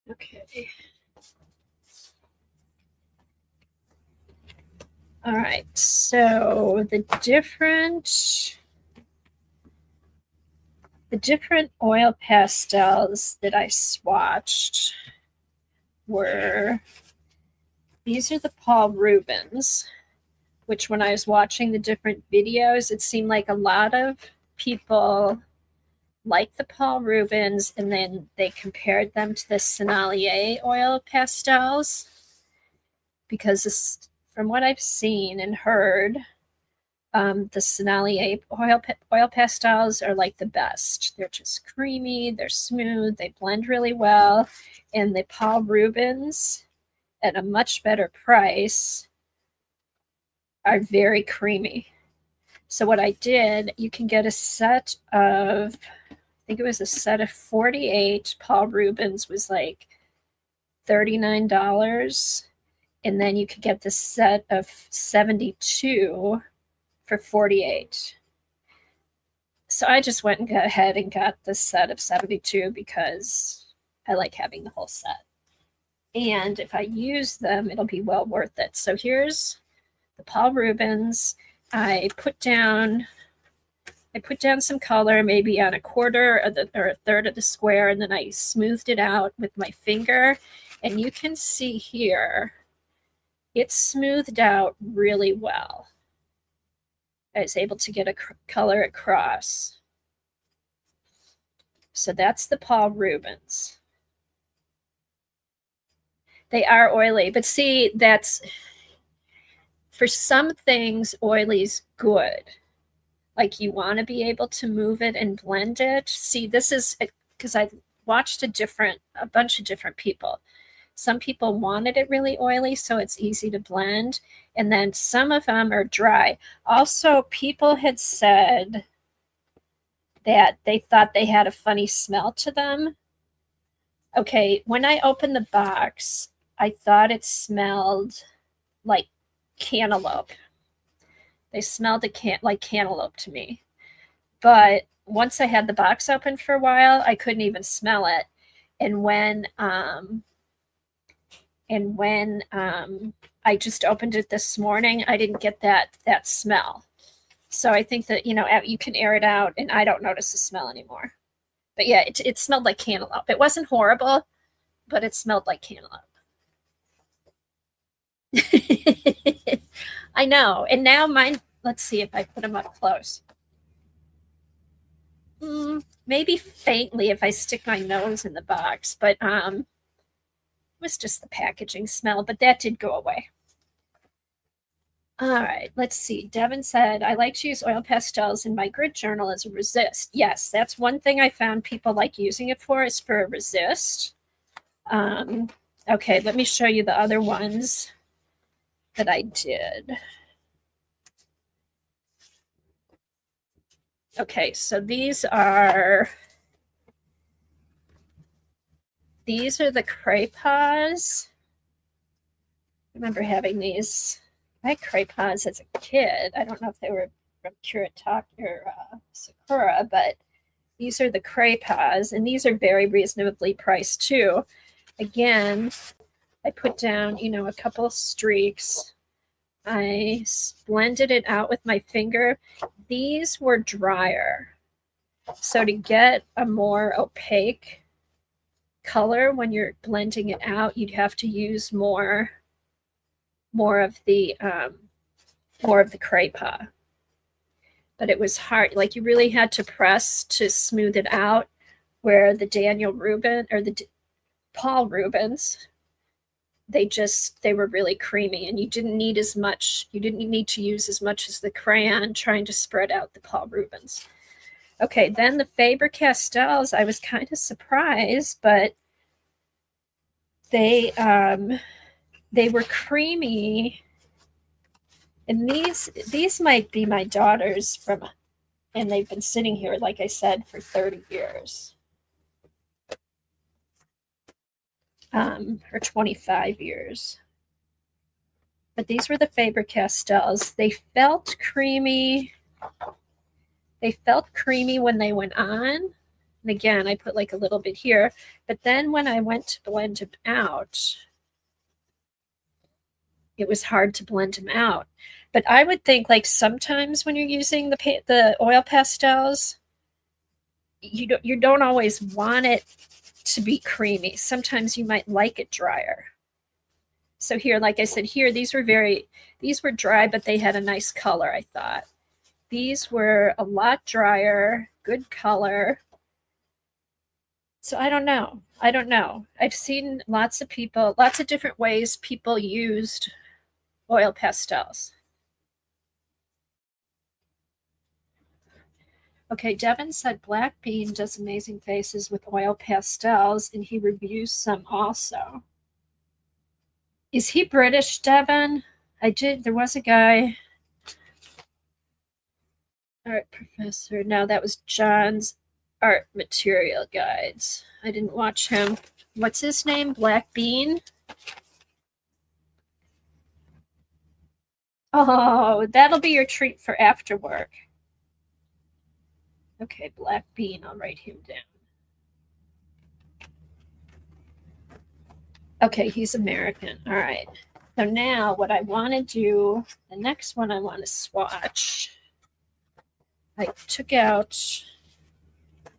Okay. All right. So the different oil pastels that I swatched were, these are the Paul Rubens, which when I was watching the different videos, it seemed like a lot of people like the Paul Rubens, and then they compared them to the Sennelier oil pastels because this, from what I've seen and heard, the Sennelier oil pastels are like the best. They're just creamy, they're smooth, they blend really well, and the Paul Rubens at a much better price are very creamy. So what I did, you can get a set of, I think it was a set of 48. Paul Rubens was like $39. And then you could get the set of 72 for 48. So I just went and got ahead and got the set of 72 because I like having the whole set. And if I use them, it'll be well worth it. So here's the Paul Rubens. I put down some color, maybe on a quarter or a third of the square, and then I smoothed it out with my finger. And you can see here, it's smoothed out really well. I was able to get a color across. So that's the Paul Rubens. They are oily, but see, that's, for some things, oily's good. Like you want to be able to move it and blend it. See, this is because I watched a bunch of different people. Some people wanted it really oily, so it's easy to blend. And then some of them are dry. Also, people had said that they thought they had a funny smell to them. Okay, when I opened the box, I thought it smelled like cantaloupe. They smelled like cantaloupe to me. But once I had the box open for a while, I couldn't even smell it. And when I just opened it this morning, I didn't get that smell. So I think that, you can air it out and I don't notice the smell anymore. But yeah, it smelled like cantaloupe. It wasn't horrible, but it smelled like cantaloupe. I know. And now mine, let's see if I put them up close. Maybe faintly if I stick my nose in the box, but it was just the packaging smell, but that did go away. All right, let's see. Devin said, I like to use oil pastels in my grid journal as a resist. Yes, that's one thing I found people like using it for, is for a resist. Okay, let me show you the other ones that I did. Okay, so these are the crepas. I remember having these. I had crepas as a kid. I don't know if they were from Kuretake or Sakura, but these are the crepas, and these are very reasonably priced too. Again, I put down, a couple of streaks. I blended it out with my finger. These were drier. So to get a more opaque color when you're blending it out, you'd have to use more of the crepa. But it was hard. Like, you really had to press to smooth it out, where the Daniel Rubin or the Paul Rubens, they were really creamy, and you didn't need to use as much as the crayon trying to spread out the Paul Rubens. Okay, then the Faber-Castells, I was kind of surprised, but they were creamy. And these might be my daughter's and they've been sitting here, like I said, for 30 years. Or 25 years. But these were the Faber-Castells. They felt creamy. They felt creamy when they went on. And again, I put like a little bit here. But then when I went to blend them out, it was hard to blend them out. But I would think, like, sometimes when you're using the oil pastels, you don't always want it to be creamy. Sometimes you might like it drier. So here, like I said, here, these were dry, but they had a nice color, I thought. These were a lot drier, good color. So I don't know. I've seen lots of different ways people used oil pastels. Okay, Devin said Black Bean does amazing faces with oil pastels, and he reviews some also. Is he British, Devin? There was a guy. Art professor. No, that was John's art material guides. I didn't watch him. What's his name? Black Bean? Oh, that'll be your treat for after work. Okay, Black Bean. I'll write him down. Okay, he's American. All right. So now what I want to do, the next one I want to swatch. I took out,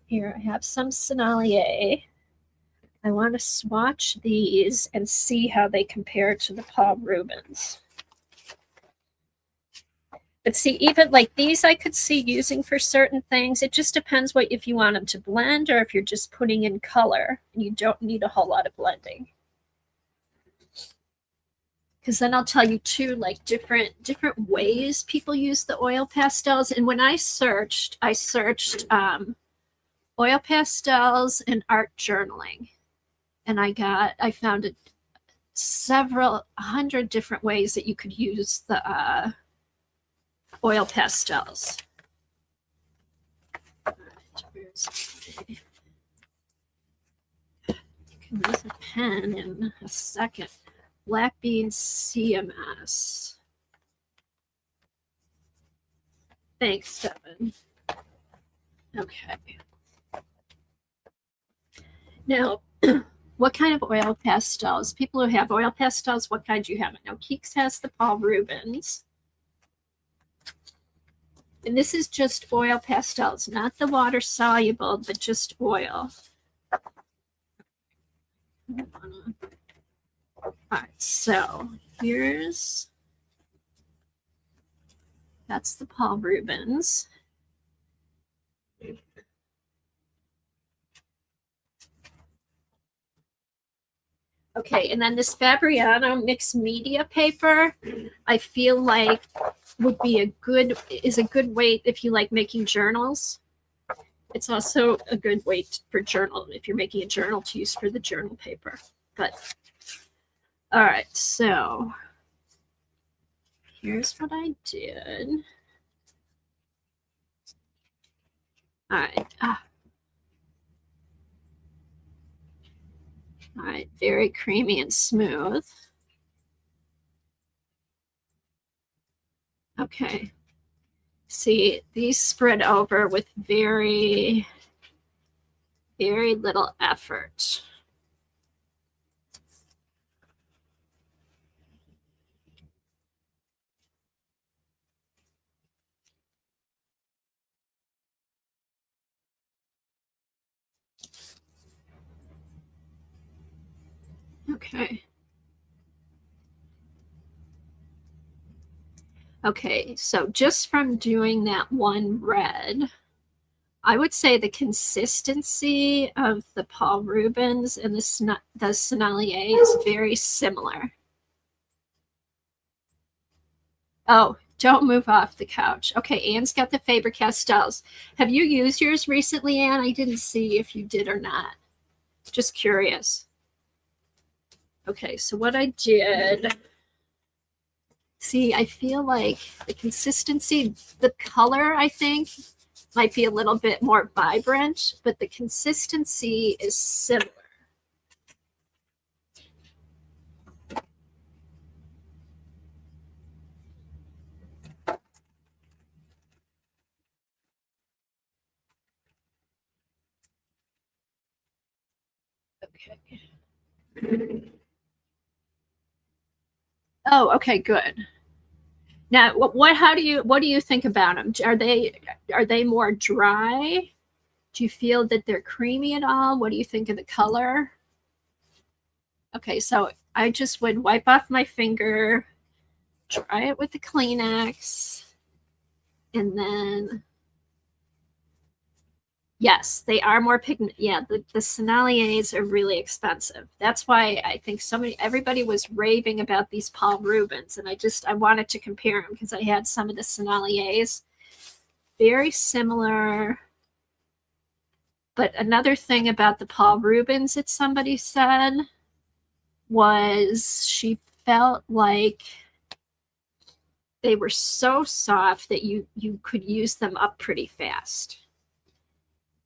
here I have some Sennelier. I want to swatch these and see how they compare to the Paul Rubens. But see, even like these I could see using for certain things. It just depends if you want them to blend or if you're just putting in color and you don't need a whole lot of blending. Because then I'll tell you too, like different ways people use the oil pastels. And when I searched oil pastels and art journaling, and I found several hundred different ways that you could use the oil pastels. You can use a pen in a second. Black Bean CMS. Thanks, Devin. Okay. Now, what kind of oil pastels? People who have oil pastels, what kind do you have? Now, Keeks has the Paul Rubens. And this is just oil pastels, not the water soluble, but just oil. All right, so that's the Paul Rubens. Okay, and then this Fabriano mixed media paper, I feel like would be a good weight if you like making journals. It's also a good weight for journal if you're making a journal to use for the journal paper. But all right, so here's what I did. All right. All right, very creamy and smooth. Okay. See, these spread over with very, very little effort. Okay. Okay, so just from doing that one red, I would say the consistency of the Paul Rubens and the Sennelier is very similar. Oh, don't move off the couch. Okay, Anne's got the Faber-Castells. Have you used yours recently, Anne? I didn't see if you did or not. Just curious. Okay, so what I did, see, I feel like the consistency, the color, I think, might be a little bit more vibrant, but the consistency is similar. Okay. Oh, okay, good. Now, what do you think about them? Are they more dry? Do you feel that they're creamy at all? What do you think of the color? Okay, so I just would wipe off my finger, try it with the Kleenex, and then yes, they are more pigment. Yeah, the Senneliers are really expensive. That's why I think everybody was raving about these Paul Rubens, and I wanted to compare them because I had some of the Senneliers, very similar. But another thing about the Paul Rubens that somebody said was she felt like they were so soft that you could use them up pretty fast.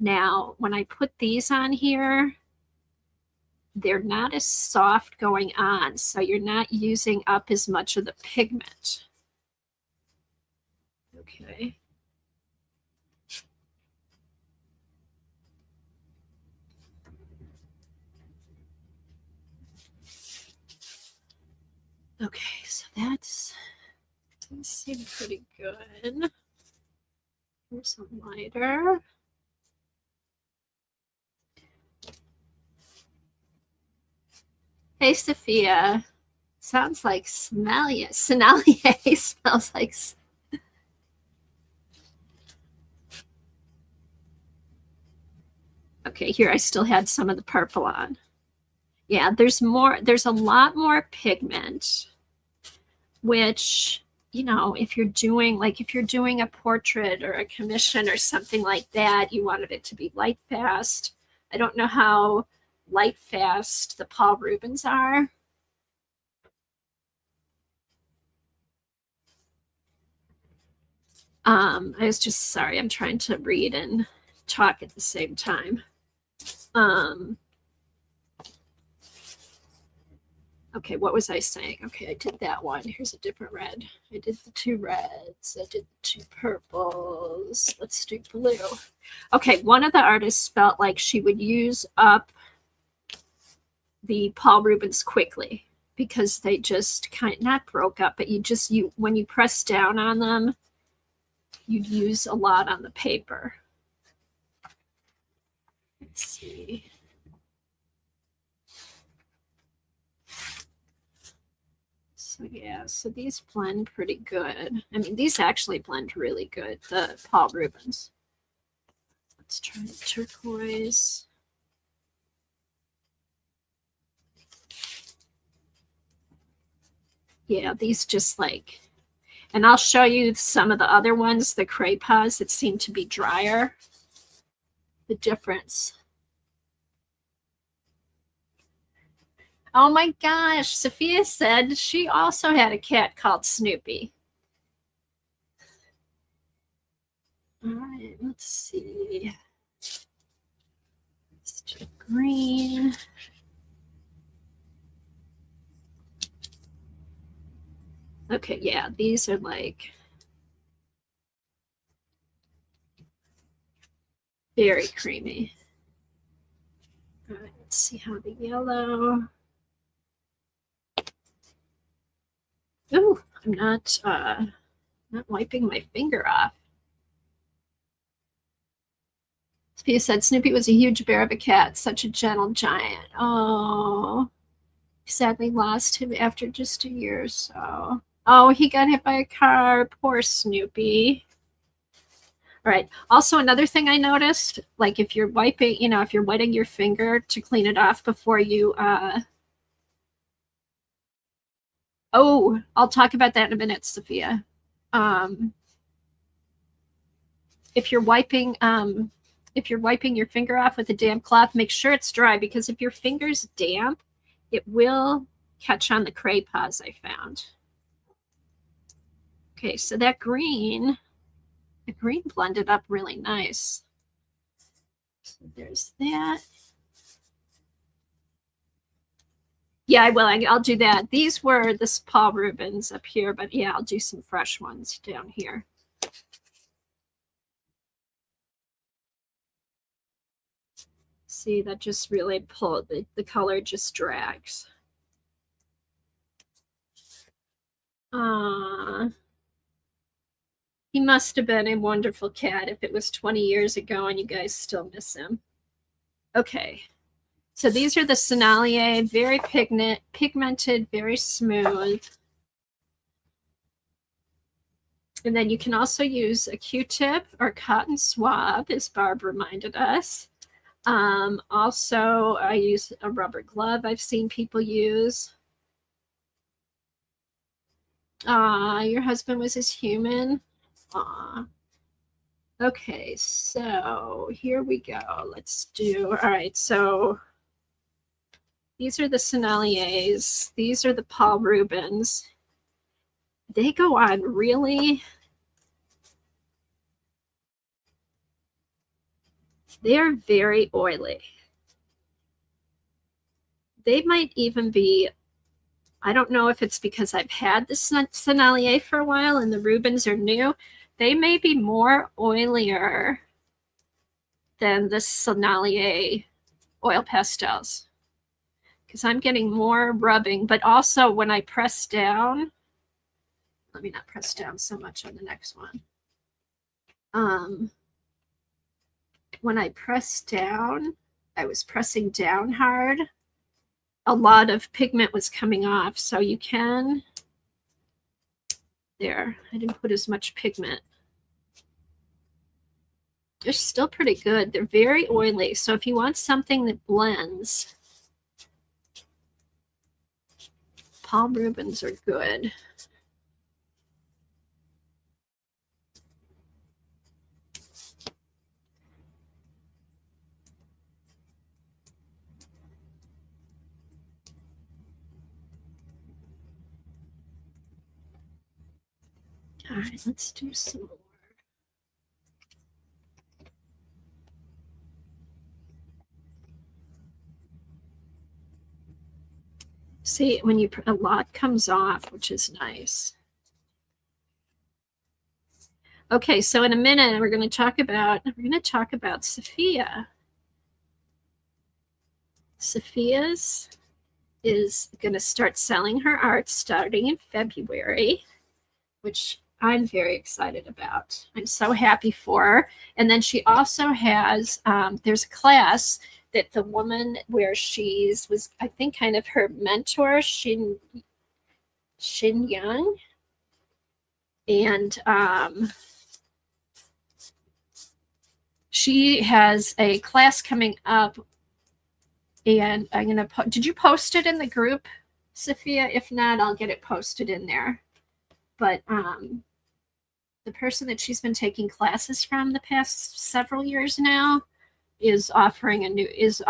Now, when I put these on here, they're not as soft going on, so you're not using up as much of the pigment. Okay. Okay, so that's seems pretty good. Here's some lighter. Hey, Sophia. Sounds like Sommelier. Sennelier smells like. Okay, here I still had some of the purple on. Yeah, there's a lot more pigment, which, you know, if you're doing a portrait or a commission or something like that, you wanted it to be light fast. I don't know how light fast the Paul Rubens are. I was just sorry, I'm trying to read and talk at the same time. Okay, what was I saying? Okay, I did that one. Here's a different red. I did the two reds. I did the two purples. Let's do blue. Okay, one of the artists felt like she would use up the Paul Rubens quickly because they just kind of not broke up, but you when you press down on them, you'd use a lot on the paper. Let's see. So yeah, so these blend pretty good. I mean, these actually blend really good, the Paul Rubens. Let's try turquoise. Yeah, these just like, and I'll show you some of the other ones, the crepas that seem to be drier, the difference. Oh my gosh, Sophia said she also had a cat called Snoopy. All right, let's see. Let's do green. Okay, yeah, these are like very creamy. All right, let's see how the yellow. Oh, I'm not wiping my finger off. Sophia said Snoopy was a huge bear of a cat, such a gentle giant. Oh, sadly lost him after just a year or so. Oh, he got hit by a car. Poor Snoopy. All right. Also, another thing I noticed, like if you're wiping, if you're wetting your finger to clean it off before you, oh, I'll talk about that in a minute, Sophia. If you're wiping, your finger off with a damp cloth, make sure it's dry, because if your finger's damp, it will catch on the crepas I found. Okay, so that green, the green blended up really nice. So there's that. Yeah, I will. I'll do that. These were the Paul Rubens up here, but yeah, I'll do some fresh ones down here. See, that just really pulled, the color just drags. He must have been a wonderful cat if it was 20 years ago and you guys still miss him. Okay, so these are the Sennelier, very pigmented, very smooth. And then you can also use a Q-tip or cotton swab, as Barb reminded us. Also, I use a rubber glove I've seen people use. Your husband was his human. Okay, so here we go. Let's do, all right, so these are the Senneliers. These are the Paul Rubens. They go on really, they're very oily. They might even be, I don't know if it's because I've had the Sennelier for a while and the Rubens are new. They may be more oilier than the Sennelier oil pastels, because I'm getting more rubbing, but also when I press down, let me not press down so much on the next one. When I press down, I was pressing down hard. A lot of pigment was coming off, so you can, there, I didn't put as much pigment. They're still pretty good. They're very oily, so if you want something that blends, Paul Rubens are good. All right, let's do some more. See, when you, a lot comes off, which is nice. Okay, so in a minute we're going to talk about Sophia. Sophia's is going to start selling her art starting in February, which I'm very excited about. I'm so happy for her. And then she also has, there's a class that the woman where was, I think, kind of her mentor, Xin Young. And she has a class coming up. And I'm going to, did you post it in the group, Sophia? If not, I'll get it posted in there. But the person that she's been taking classes from the past several years now is offering is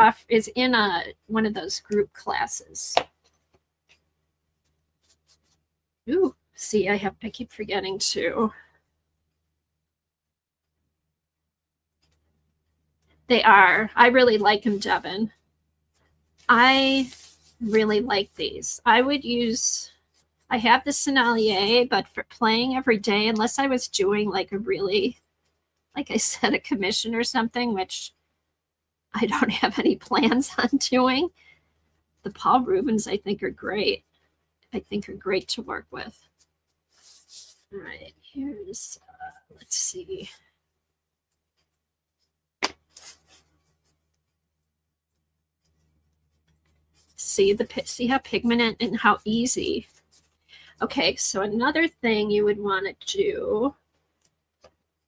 in one of those group classes. Ooh, see, I keep forgetting to. They are. I really like them, Devin. I really like these. I have the Sennelier, but for playing every day, unless I was doing like I said, a commission or something, which I don't have any plans on doing, the Paul Rubens I think are great. I think are great to work with. All right, here's, let's see. See how pigmented and how easy. Okay, so another thing you would want to do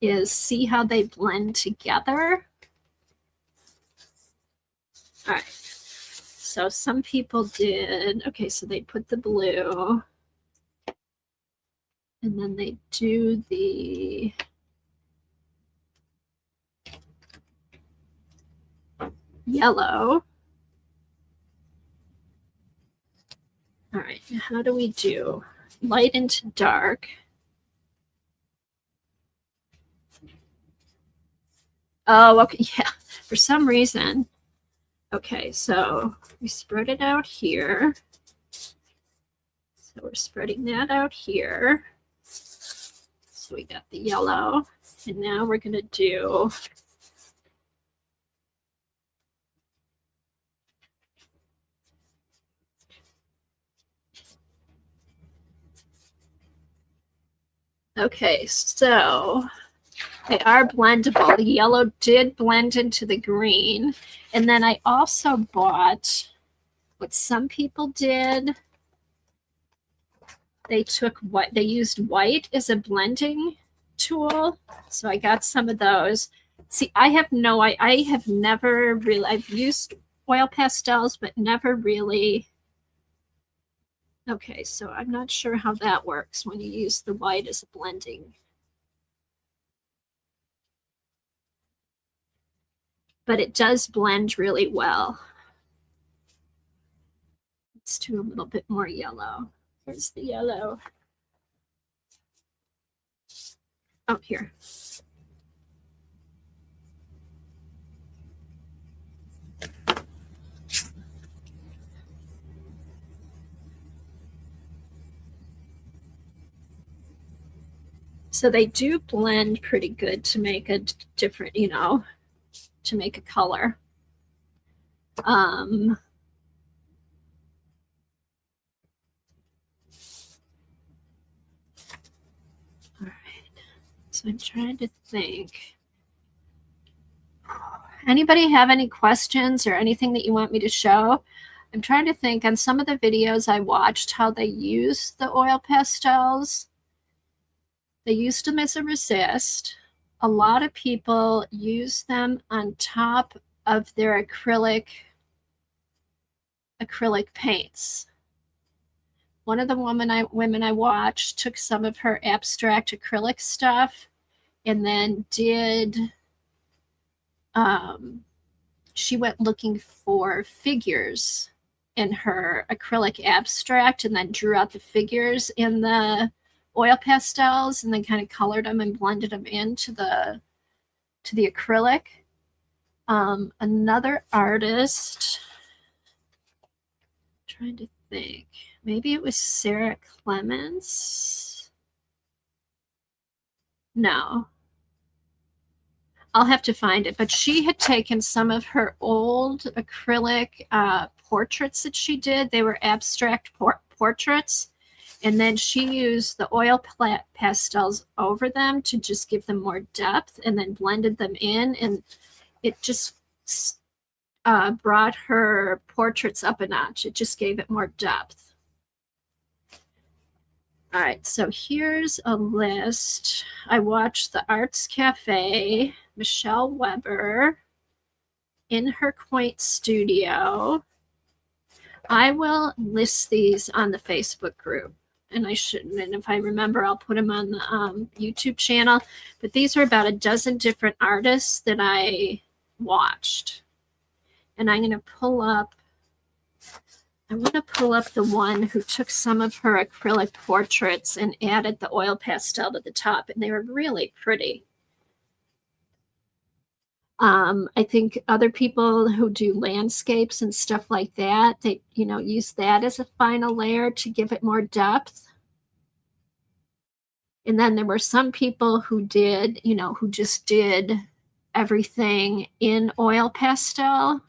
is see how they blend together. All right, so some people did, okay, so they put the blue and then they do the yellow. All right, how do we do light into dark? Oh, okay, yeah, for some reason. Okay, so we spread it out here. So we're spreading that out here. So we got the yellow, and now we're gonna do okay, so they are blendable. The yellow did blend into the green. And then I also bought what some people did. They used white as a blending tool. So I got some of those. See, I have never really, I've used oil pastels, but never really. Okay, so I'm not sure how that works when you use the white as a blending. But it does blend really well. Let's do a little bit more yellow. Here's the yellow. Oh, here. So they do blend pretty good to make a different, to make a color. All right. So I'm trying to think. Anybody have any questions or anything that you want me to show? I'm trying to think on some of the videos I watched how they use the oil pastels. They used them as a resist. A lot of people use them on top of their acrylic paints. One of the women I watched took some of her abstract acrylic stuff and then she went looking for figures in her acrylic abstract and then drew out the figures in the oil pastels and then kind of colored them and blended them into the acrylic. Another artist, I'm trying to think, maybe it was Sarah Clements. No, I'll have to find it, but she had taken some of her old acrylic portraits that she did. They were abstract portraits. And then she used the oil pastels over them to just give them more depth and then blended them in. And it just brought her portraits up a notch. It just gave it more depth. All right, so here's a list. I watched the Arts Cafe, Michelle Weber in her quaint studio. I will list these on the Facebook group, and I shouldn't. And if I remember, I'll put them on the YouTube channel. But these are about a dozen different artists that I watched. And I'm going to pull up, I want to pull up the one who took some of her acrylic portraits and added the oil pastel to the top. And they were really pretty. I think other people who do landscapes and stuff like that, they, use that as a final layer to give it more depth. And then there were some people who did, who just did everything in oil pastel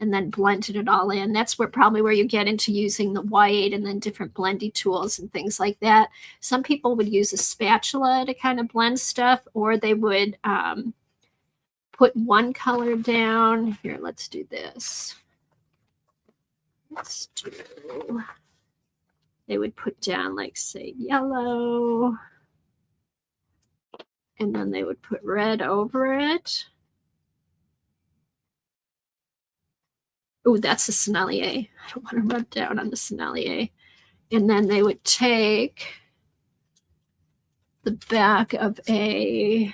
and then blended it all in. That's probably where you get into using the white and then different blendy tools and things like that. Some people would use a spatula to kind of blend stuff, or they would put one color down. Here, let's do this. They would put down, like, say, yellow, and then they would put red over it. Oh, that's a Sennelier. I don't want to rub down on the Sennelier. And then they would take the back of a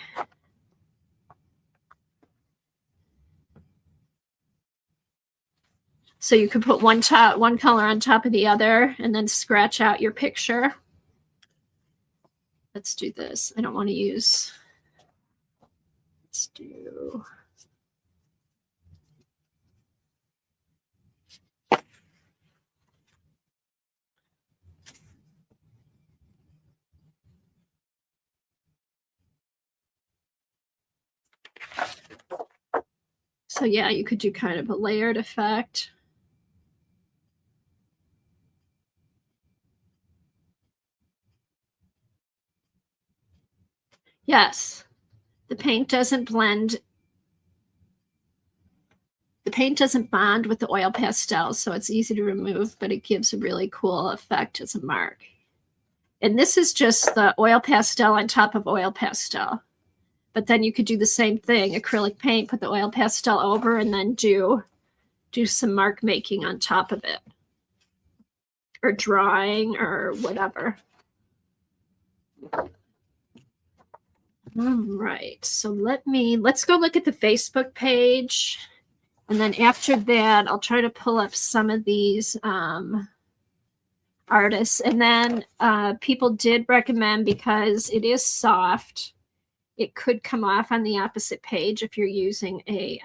so you could put one color on top of the other and then scratch out your picture. Let's do this. I don't want to use. Let's do. So yeah, you could do kind of a layered effect. Yes, the paint doesn't blend. The paint doesn't bond with the oil pastels, so it's easy to remove, but it gives a really cool effect as a mark. And this is just the oil pastel on top of oil pastel. But then you could do the same thing, acrylic paint, put the oil pastel over, and then do some mark making on top of it. Or drawing or whatever. All right, so let's go look at the Facebook page. And then after that, I'll try to pull up some of these artists. And then people did recommend, because it is soft, it could come off on the opposite page if you're using a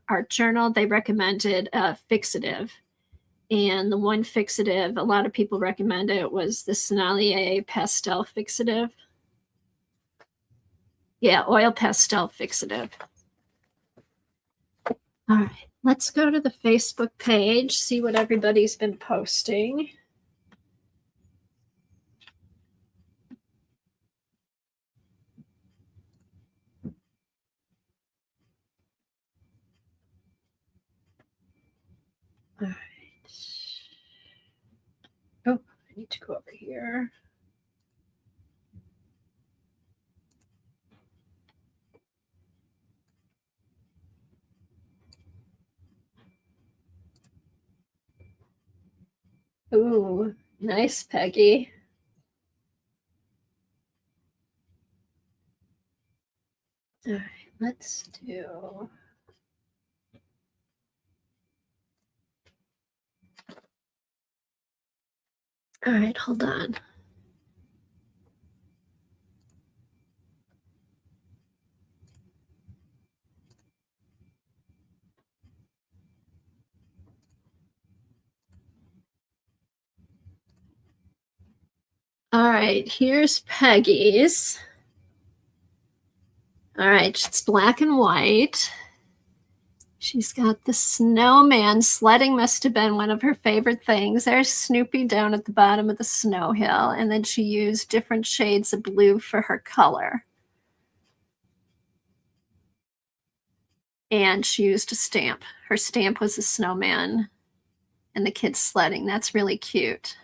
art journal. They recommended a fixative. And the one fixative, a lot of people recommended it, was the Sennelier pastel fixative. Yeah, oil pastel fixative. All right, let's go to the Facebook page, see what everybody's been posting. All right. Oh, I need to go over here. Ooh, nice, Peggy. All right, let's do. All right, hold on. All right, here's Peggy's. All right, it's black and white. She's got the snowman. Sledding must have been one of her favorite things. There's Snoopy down at the bottom of the snow hill. And then she used different shades of blue for her color. And she used a stamp. Her stamp was a snowman and the kids sledding. That's really cute.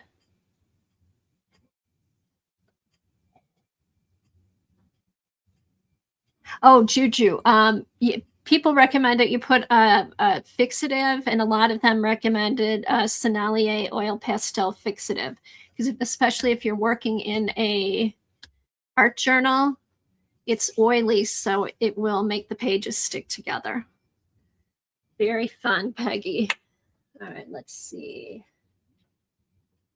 Oh, Juju. Yeah, people recommend that you put a fixative, and a lot of them recommended Sennelier oil pastel fixative, because especially if you're working in a art journal, it's oily, so it will make the pages stick together. Very fun, Peggy. All right, let's see.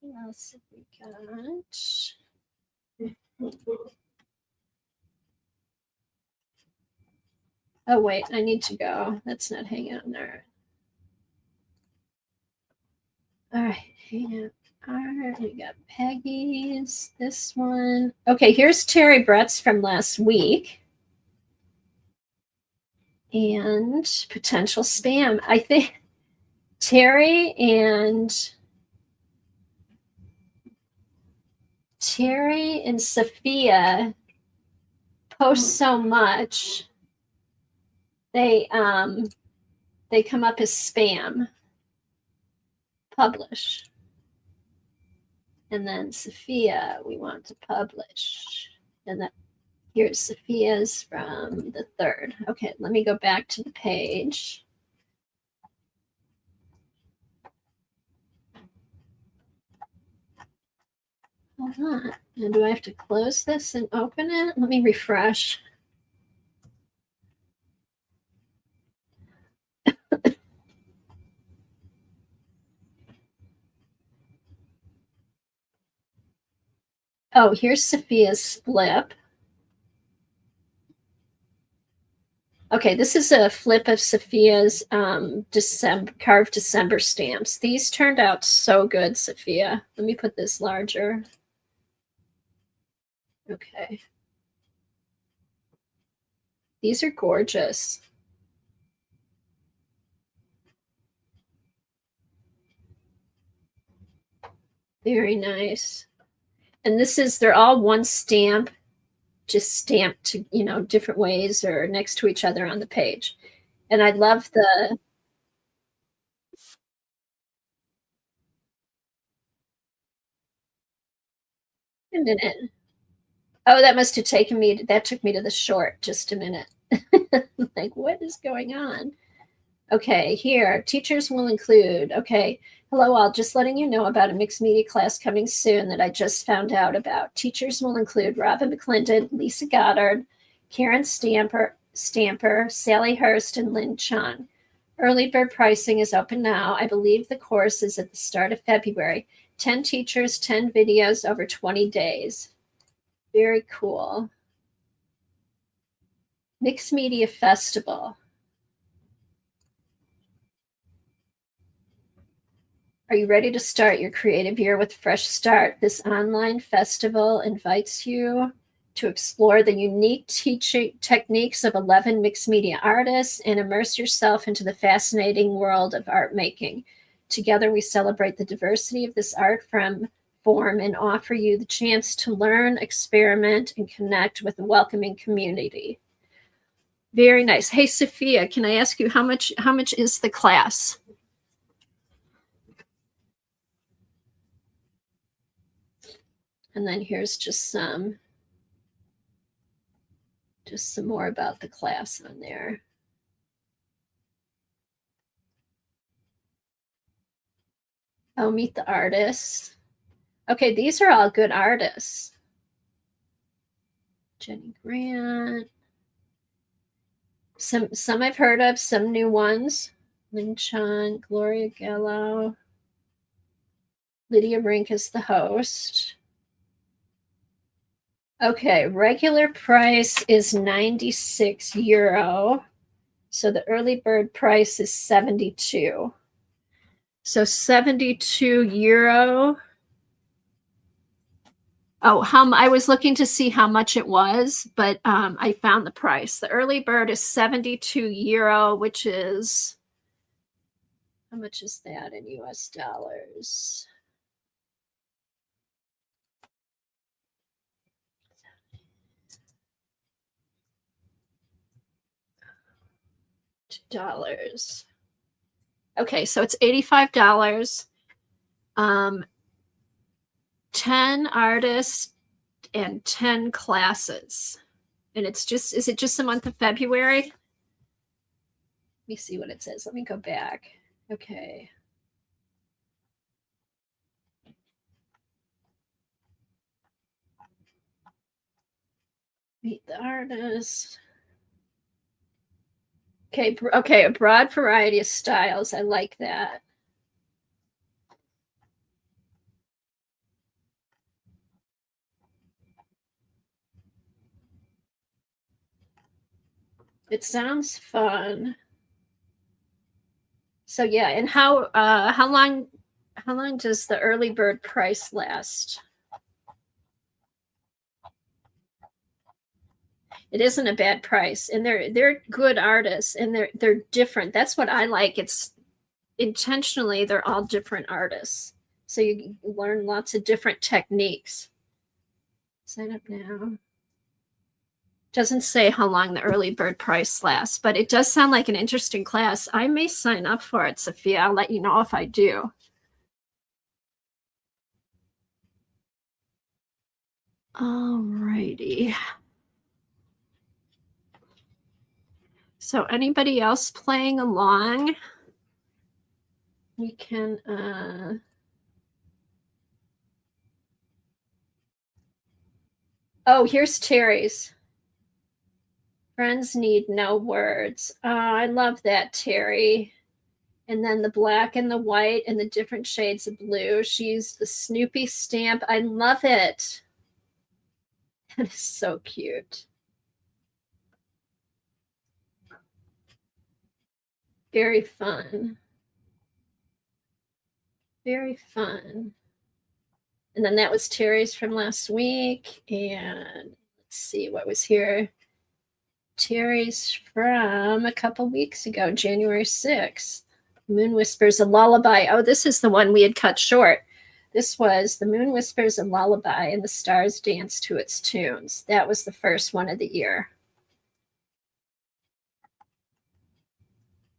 What else have we got? Oh, wait, I need to go. That's not hanging on there. All right, hang on. All right, we got Peggy's, this one. Okay, here's Terry Brett's from last week. And potential spam. I think Terry and Sophia post so much, they come up as spam. Publish. And then Sophia, we want to publish. And that here's Sophia's from the 3rd. Okay, let me go back to the page. Hold on. And do I have to close this and open it? Let me refresh. Oh, here's Sophia's flip. Okay, this is a flip of Sophia's carved December stamps. These turned out so good, Sophia. Let me put this larger. Okay. These are gorgeous. Very nice. And they're all one stamp, just stamped to, different ways or next to each other on the page. And I love the a minute. Oh, that must have took me to the short. Just a minute. Like, what is going on? Okay, here, teachers will include. Okay, hello all, just letting you know about a mixed media class coming soon that I just found out about. Teachers will include Robin McClendon, Lisa Goddard, Karen Stamper, Sally Hurst, and Lynn Chun. Early bird pricing is open now. I believe the course is at the start of February. 10 teachers, 10 videos over 20 days. Very cool. Mixed Media Festival. Are you ready to start your creative year with a fresh start? This online festival invites you to explore the unique teaching techniques of 11 mixed media artists and immerse yourself into the fascinating world of art making. Together, we celebrate the diversity of this art form and offer you the chance to learn, experiment, and connect with a welcoming community. Very nice. Hey, Sophia, can I ask you how much is the class? And then here's just some more about the class on there. Oh, meet the artists. Okay, these are all good artists. Jenny Grant. Some I've heard of, some new ones. Lynn Chun, Gloria Gallo. Lydia Rink is the host. Okay, regular price is €96. So the early bird price is 72. So €72. Oh, I was looking to see how much it was, but I found the price. The early bird is €72, which is, how much is that in US dollars? $2. Okay, so it's $85. 10 artists and 10 classes. And is it just the month of February? me see what it says. Let me go back. Okay. Meet the artist. Okay, a broad variety of styles. I like that. It sounds fun. So yeah, and how long does the early bird price last? It isn't a bad price, and they're good artists, and they're different. That's what I like. It's intentionally they're all different artists, so you learn lots of different techniques. Sign up now. Doesn't say how long the early bird price lasts, but it does sound like an interesting class. I may sign up for it, Sophia. I'll let you know if I do. Alrighty. So anybody else playing along? We can oh, here's Terry's. Friends need no words. Oh, I love that, Terry. And then the black and the white and the different shades of blue. She used the Snoopy stamp. I love it. That is so cute. Very fun. Very fun. And then that was Terry's from last week. And let's see what was here. Terry's from a couple weeks ago, January 6th. Moon Whispers, a Lullaby. Oh, this is the one we had cut short. This was The Moon Whispers, a Lullaby, and the Stars Dance to Its Tunes. That was the first one of the year.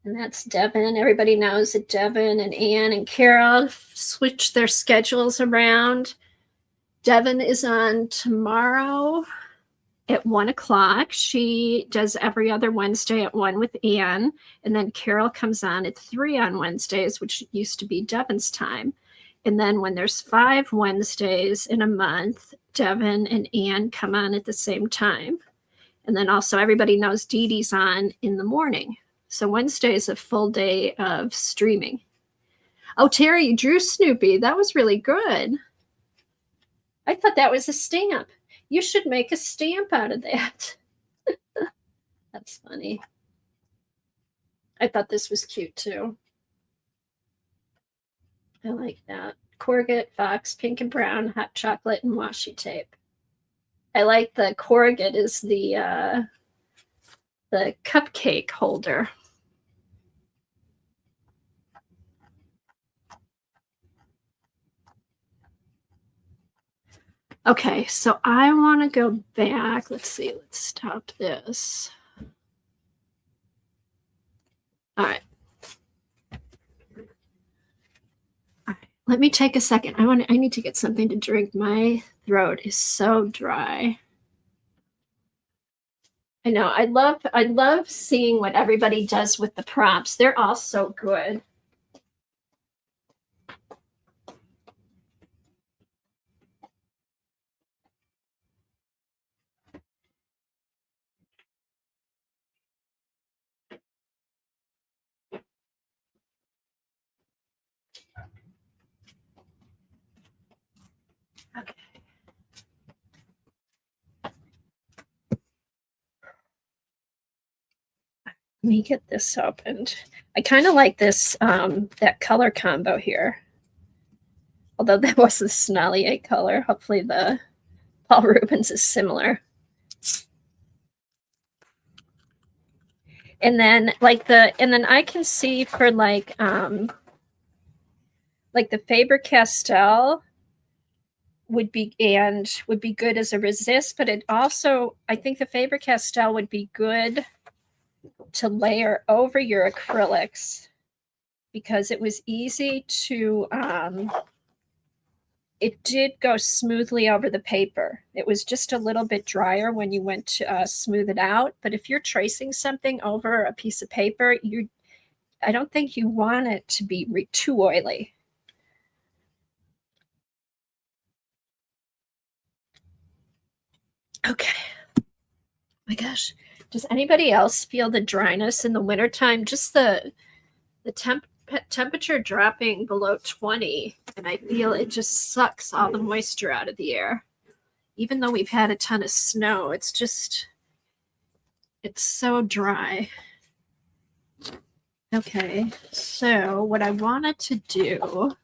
And that's Devin. Everybody knows that Devin and Anne and Carol switched their schedules around. Devin is on tomorrow at 1:00. She does every other Wednesday at 1 with Anne. And then Carol comes on at 3 on Wednesdays, which used to be Devin's time. And then when there's 5 Wednesdays in a month, Devin and Anne come on at the same time. And then also everybody knows Dee Dee's on in the morning. So Wednesday is a full day of streaming. Oh, Terry, you drew Snoopy. That was really good. I thought that was a stamp. You should make a stamp out of that. That's funny. I thought this was cute too. I like that. Corrugate, Fox, pink and brown, hot chocolate, and washi tape. I like the corrugate is the cupcake holder. Okay, so I want to go back. Let's see. Let's stop this. All right. Let me take a second. I need to get something to drink. My throat is so dry. I know. I love seeing what everybody does with the prompts. They're all so good. Okay. Let me get this opened. I kind of like this that color combo here. Although that was the Snollier color. Hopefully the Paul Rubens is similar. And then I can see for like the Faber-Castell would be good as a resist, but it also, I think the Faber-Castell would be good to layer over your acrylics because it was easy to it did go smoothly over the paper. It was just a little bit drier when you went to smooth it out. But if you're tracing something over a piece of paper, I don't think you want it to be too oily. Okay. Oh my gosh. Does anybody else feel the dryness in the wintertime? Just the temperature dropping below 20, and I feel it just sucks all the moisture out of the air. Even though we've had a ton of snow, it's so dry. Okay, so what I wanted to do,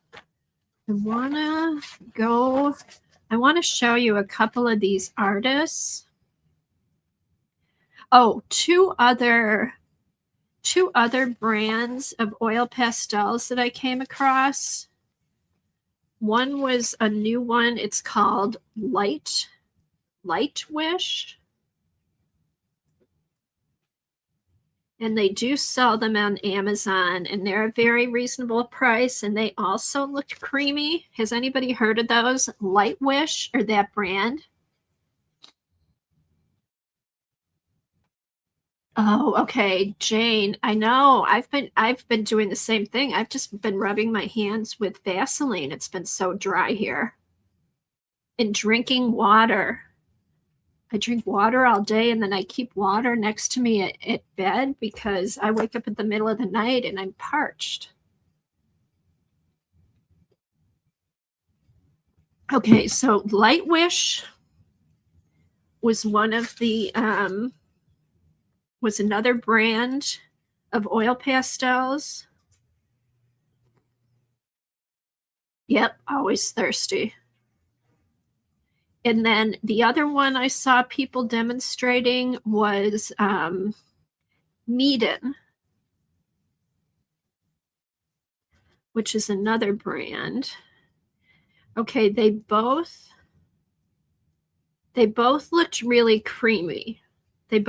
I want to show you a couple of these artists. Oh, two other brands of oil pastels that I came across. One was a new one. It's called Light Wish. And they do sell them on Amazon, and they're a very reasonable price, and they also look creamy. Has anybody heard of those? Light Wish, or that brand? Oh, okay, Jane. I know. I've been doing the same thing. I've just been rubbing my hands with Vaseline. It's been so dry here. And drinking water. I drink water all day, and then I keep water next to me at bed because I wake up in the middle of the night and I'm parched. Okay, so Light Wish was one of the was another brand of oil pastels. Yep, always thirsty. And then the other one I saw people demonstrating was Meeden, which is another brand. Okay, they both looked really creamy. They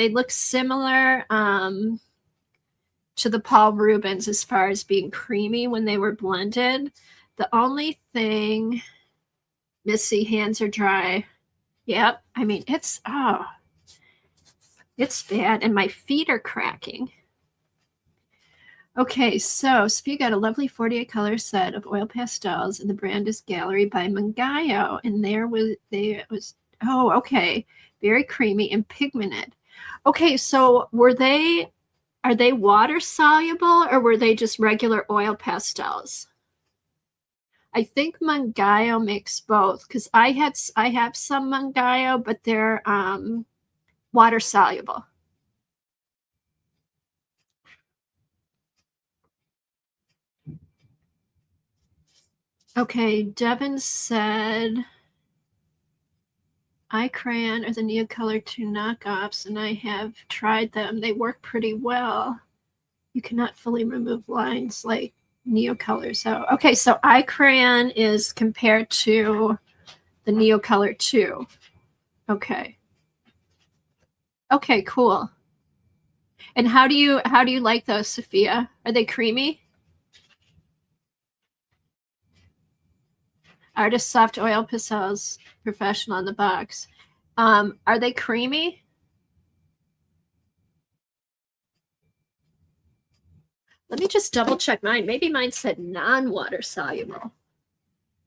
look similar to the Paul Rubens as far as being creamy when they were blended. The only thing, Missy, hands are dry. Yep, I mean it's bad, and my feet are cracking. Okay, so Sophia got a lovely 48 color set of oil pastels, and the brand is Gallery by Mangayo. And there was oh, okay, very creamy and pigmented. Okay, so are they water soluble, or were they just regular oil pastels? I think Mangayo makes both, because I have some Mangayo, but they're water soluble. Okay, Devin said eye crayon are the Neocolor 2 knockoffs, and I have tried them. They work pretty well. You cannot fully remove lines like Neocolor. So, okay, so eye crayon is compared to the Neocolor 2. Okay. Okay, cool. And how do you like those, Sophia? Are they creamy? Artist Soft Oil Pastels Professional on the box. Are they creamy? Let me just double check mine. Maybe mine said non-water soluble.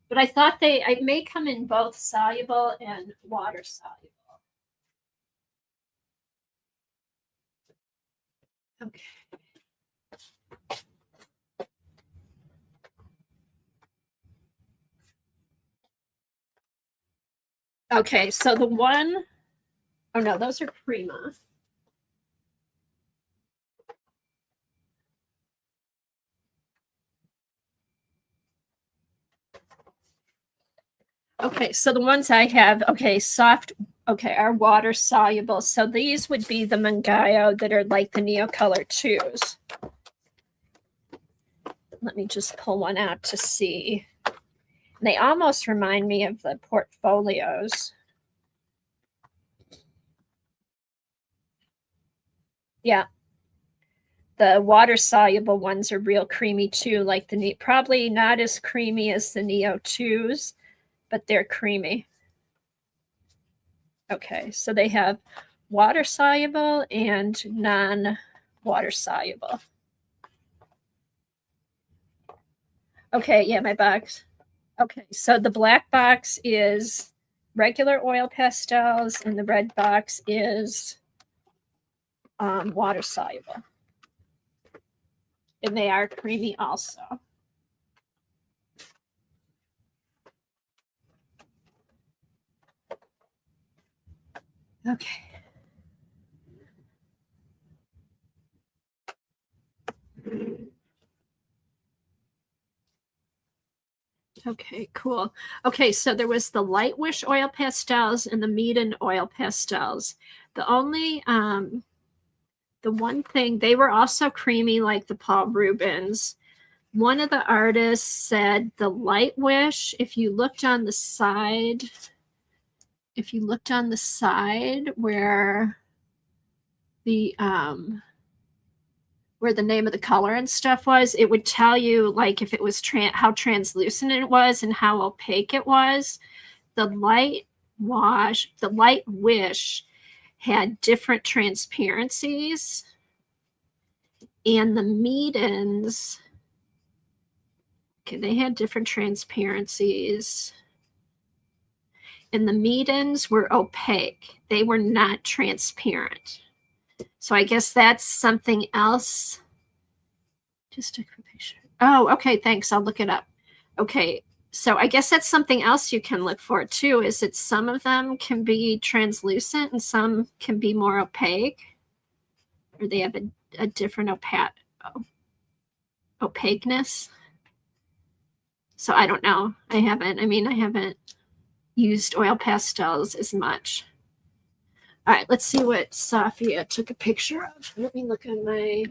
But I thought I may come in both soluble and water soluble. Okay. Okay, so the one, oh no, those are Prima. Okay, so the ones I have, okay, soft, okay, are water soluble. So these would be the Mangayo that are like the Neocolor 2s. Let me just pull one out to see. They almost remind me of the portfolios. Yeah. The water soluble ones are real creamy too, like probably not as creamy as the Neo 2s, but they're creamy. Okay, so they have water soluble and non-water soluble. Okay, yeah, my box. Okay, so the black box is regular oil pastels, and the red box is water soluble. And they are creamy also. Okay. Okay, cool. Okay, so there was the Light Wish oil pastels and the Meaden oil pastels. The only the one thing, they were also creamy like the Paul Rubens. One of the artists said the Light Wish, if you looked on the side, where the name of the color and stuff was, it would tell you like if it was how translucent it was and how opaque it was. The Light Wish had different transparencies, and the Meadens, okay, they had different transparencies. And the Meadens were opaque. They were not transparent. So I guess that's something else. Just took a picture. Oh, okay, thanks. I'll look it up. Okay, so I guess that's something else you can look for too, is that some of them can be translucent and some can be more opaque, or they have a different opaqueness. So I don't know. I haven't used oil pastels as much. All right, let's see what Safia took a picture of. Let me look on my.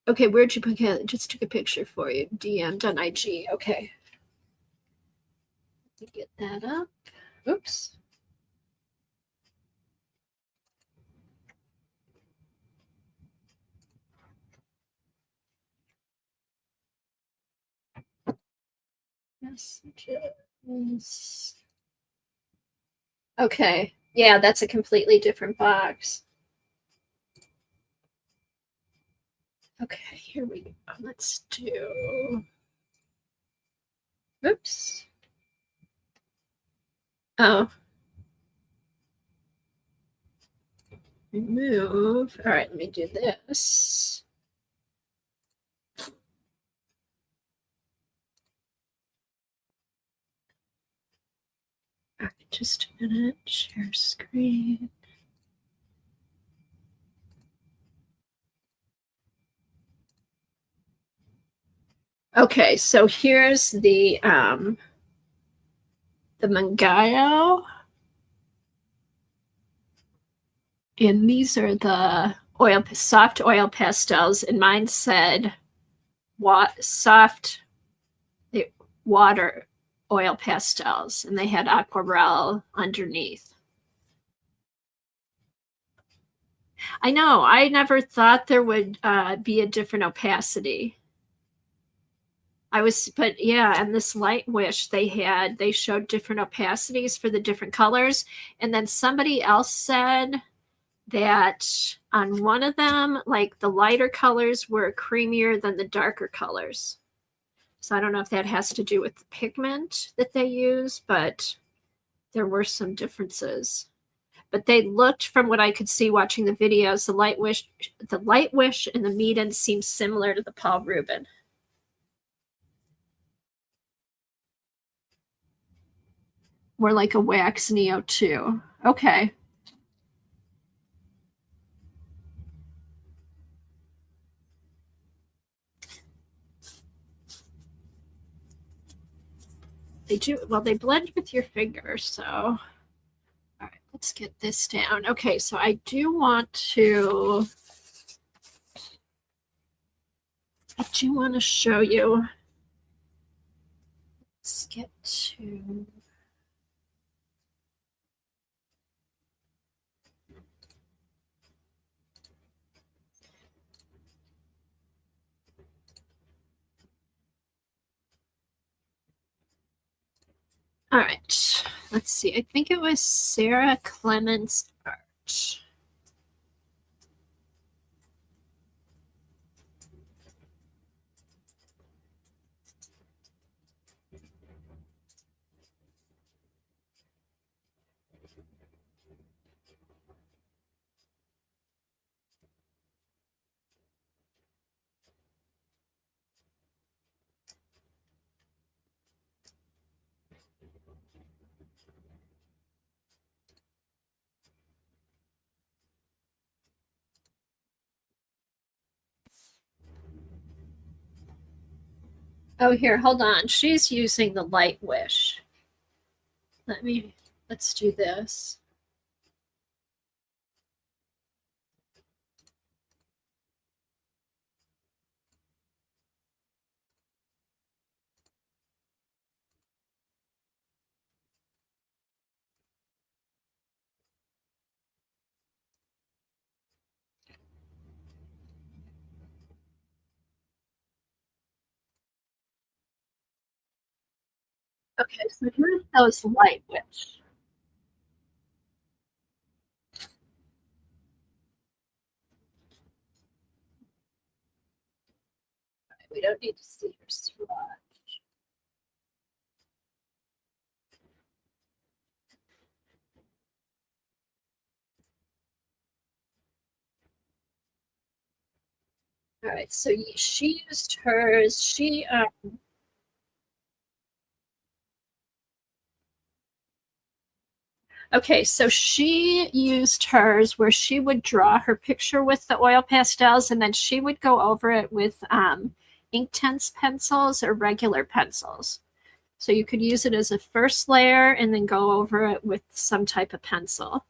Okay, where'd you put it? Just took a picture for you. DM'd on IG. Okay. Let me get that up. Oops. Messages. Okay. Yeah, that's a completely different box. Okay, here we go. Let's do. Oops. Oh. Remove. All right, let me do this. All right, just a minute. Share screen. Okay, so here's the Mangayo. And these are the soft oil pastels, and mine said soft water oil pastels, and they had aquarelle underneath. I know, I never thought there would be a different opacity. But yeah, and this Light Wish they showed different opacities for the different colors. And then somebody else said that on one of them, like the lighter colors were creamier than the darker colors. So I don't know if that has to do with the pigment that they use, but there were some differences. But they looked, from what I could see watching the videos, the Light Wish and the Meaden seemed similar to the Paul Rubin. More like a wax Neo 2. Okay. They do, well, they blend with your fingers, so. All right, let's get this down. Okay, so I do want to show you. Let's get to. All right, let's see. I think it was Sarah Clements Art. Oh, here, hold on. She's using the Light Wish. Let's do this. Okay, so here's those Light Wish. We don't need to see her swatch. All right, so she used hers. Okay, so she used hers where she would draw her picture with the oil pastels and then she would go over it with Inktense pencils or regular pencils. So you could use it as a first layer and then go over it with some type of pencil.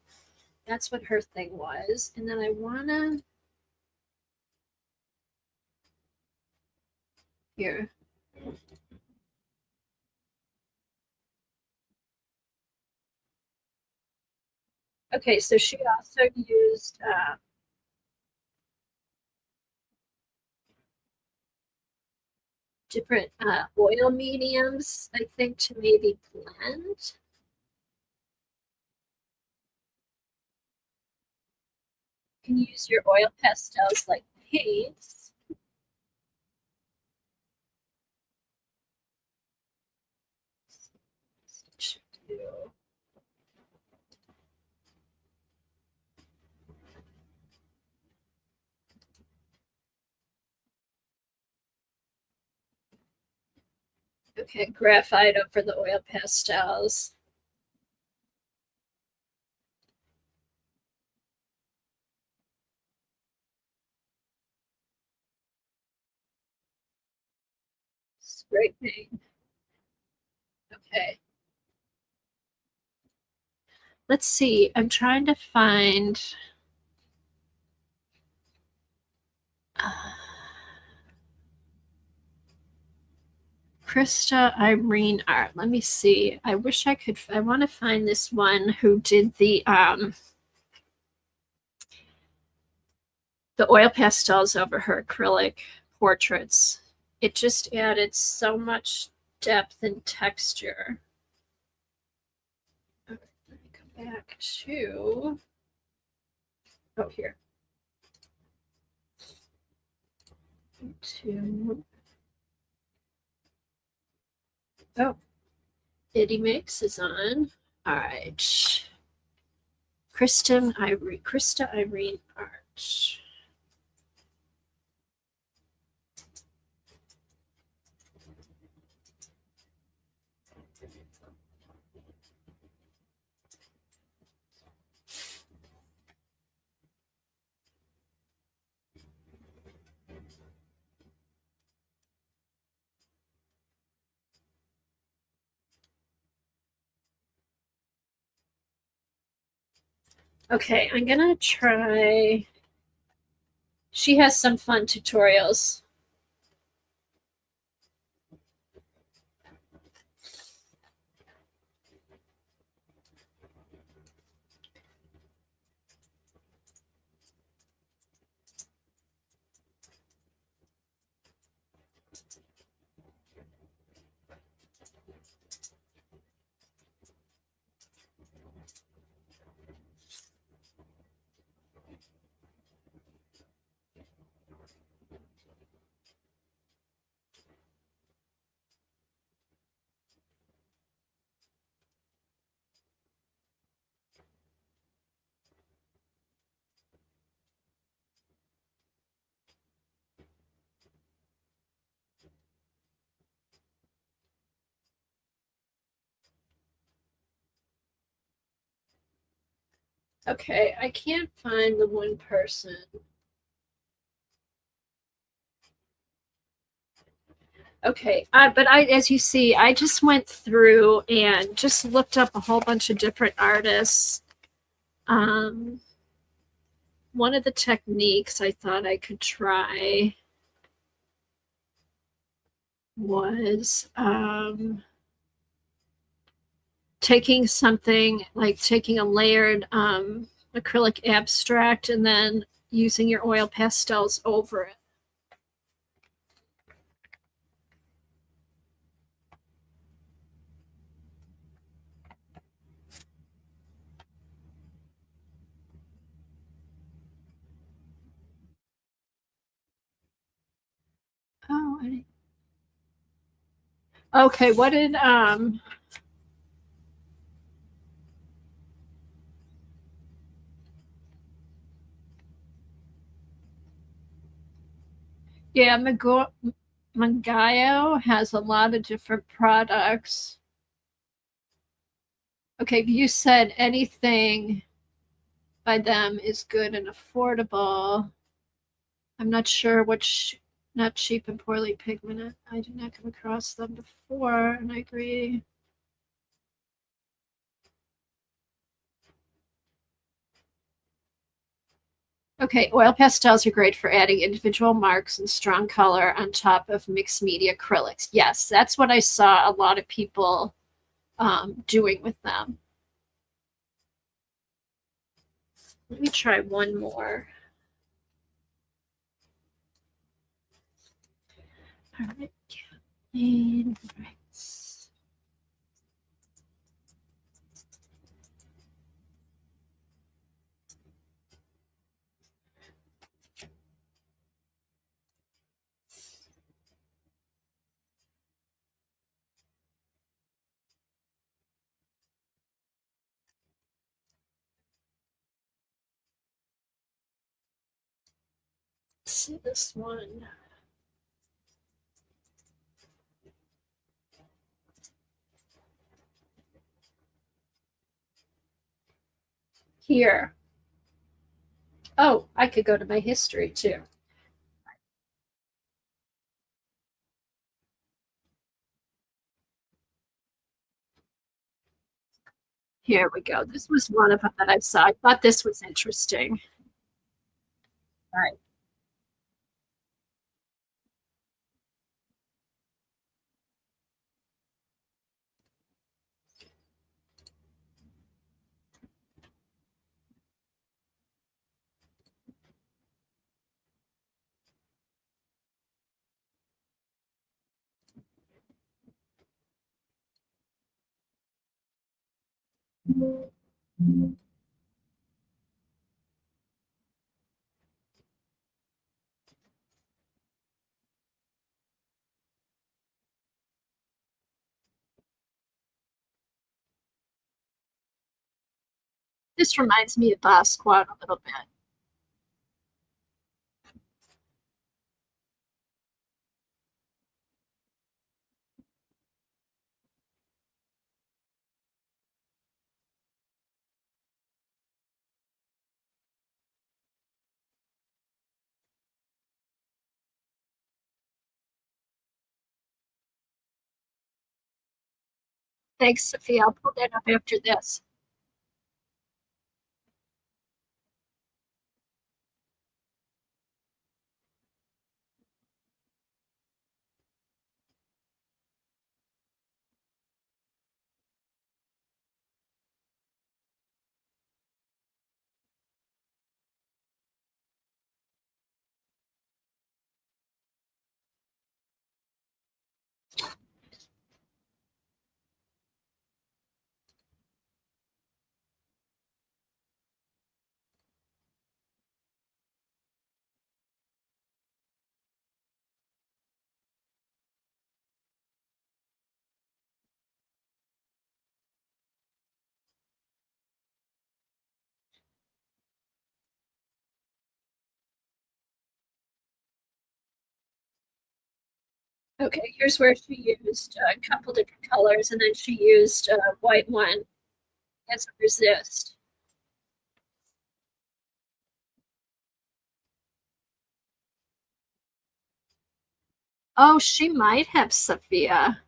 That's what her thing was. And then I wanna here. Okay, so she also used different oil mediums, I think, to maybe blend. You can use your oil pastels like paints. Okay, graphite over the oil pastels. Spray paint. Okay. Let's see. I'm trying to find. Krista Irene Art. Let me see. I wish I could. I want to find this one who did the oil pastels over her acrylic portraits. It just added so much depth and texture. All right, let me go back to. Oh, here. To. Oh, Itty Mix is on. All right. Krista Irene Art. Okay, I'm gonna try. She has some fun tutorials. Okay, I can't find the one person. Okay, but as you see, I just went through and just looked up a whole bunch of different artists. Um, one of the techniques I thought I could try was taking something like taking a layered acrylic abstract and then using your oil pastels over it. Oh, okay. What did yeah, Mangayo has a lot of different products. Okay, you said anything by them is good and affordable. I'm not sure which, not cheap and poorly pigmented. I did not come across them before, and I agree. Okay, oil pastels are great for adding individual marks and strong color on top of mixed media acrylics. Yes, that's what I saw a lot of people doing with them. Let me try one more. All right. And, right. Let's see this one. Here. Oh, I could go to my history too. Here we go. This was one of them that I saw. I thought this was interesting. All right. This reminds me of Boss Squad a little bit. Thanks, Sophia. I'll pull that up after this. Okay, here's where she used a couple different colors, and then she used a white one as a resist. Oh, she might have Sophia.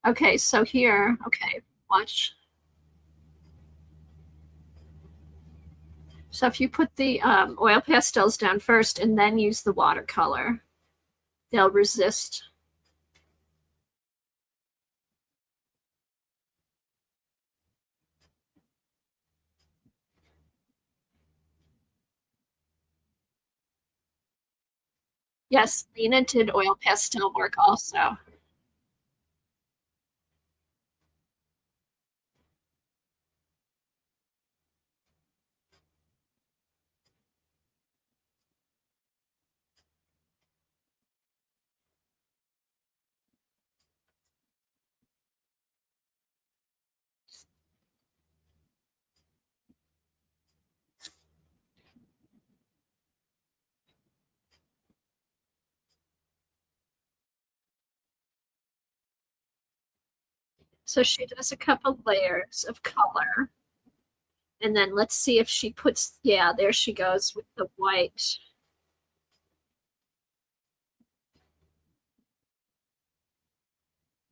Okay, so here, okay, watch. So if you put the oil pastels down first and then use the watercolor, they'll resist. Yes, Lena did oil pastel work also. So she does a couple layers of color. And then let's see if she puts, yeah, there she goes with the white.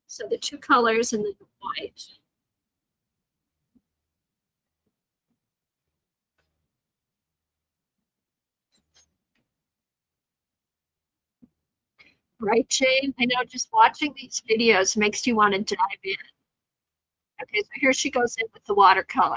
So the two colors and then the white. Right, Jane? I know just watching these videos makes you want to dive in. Okay, so here she goes in with the watercolor.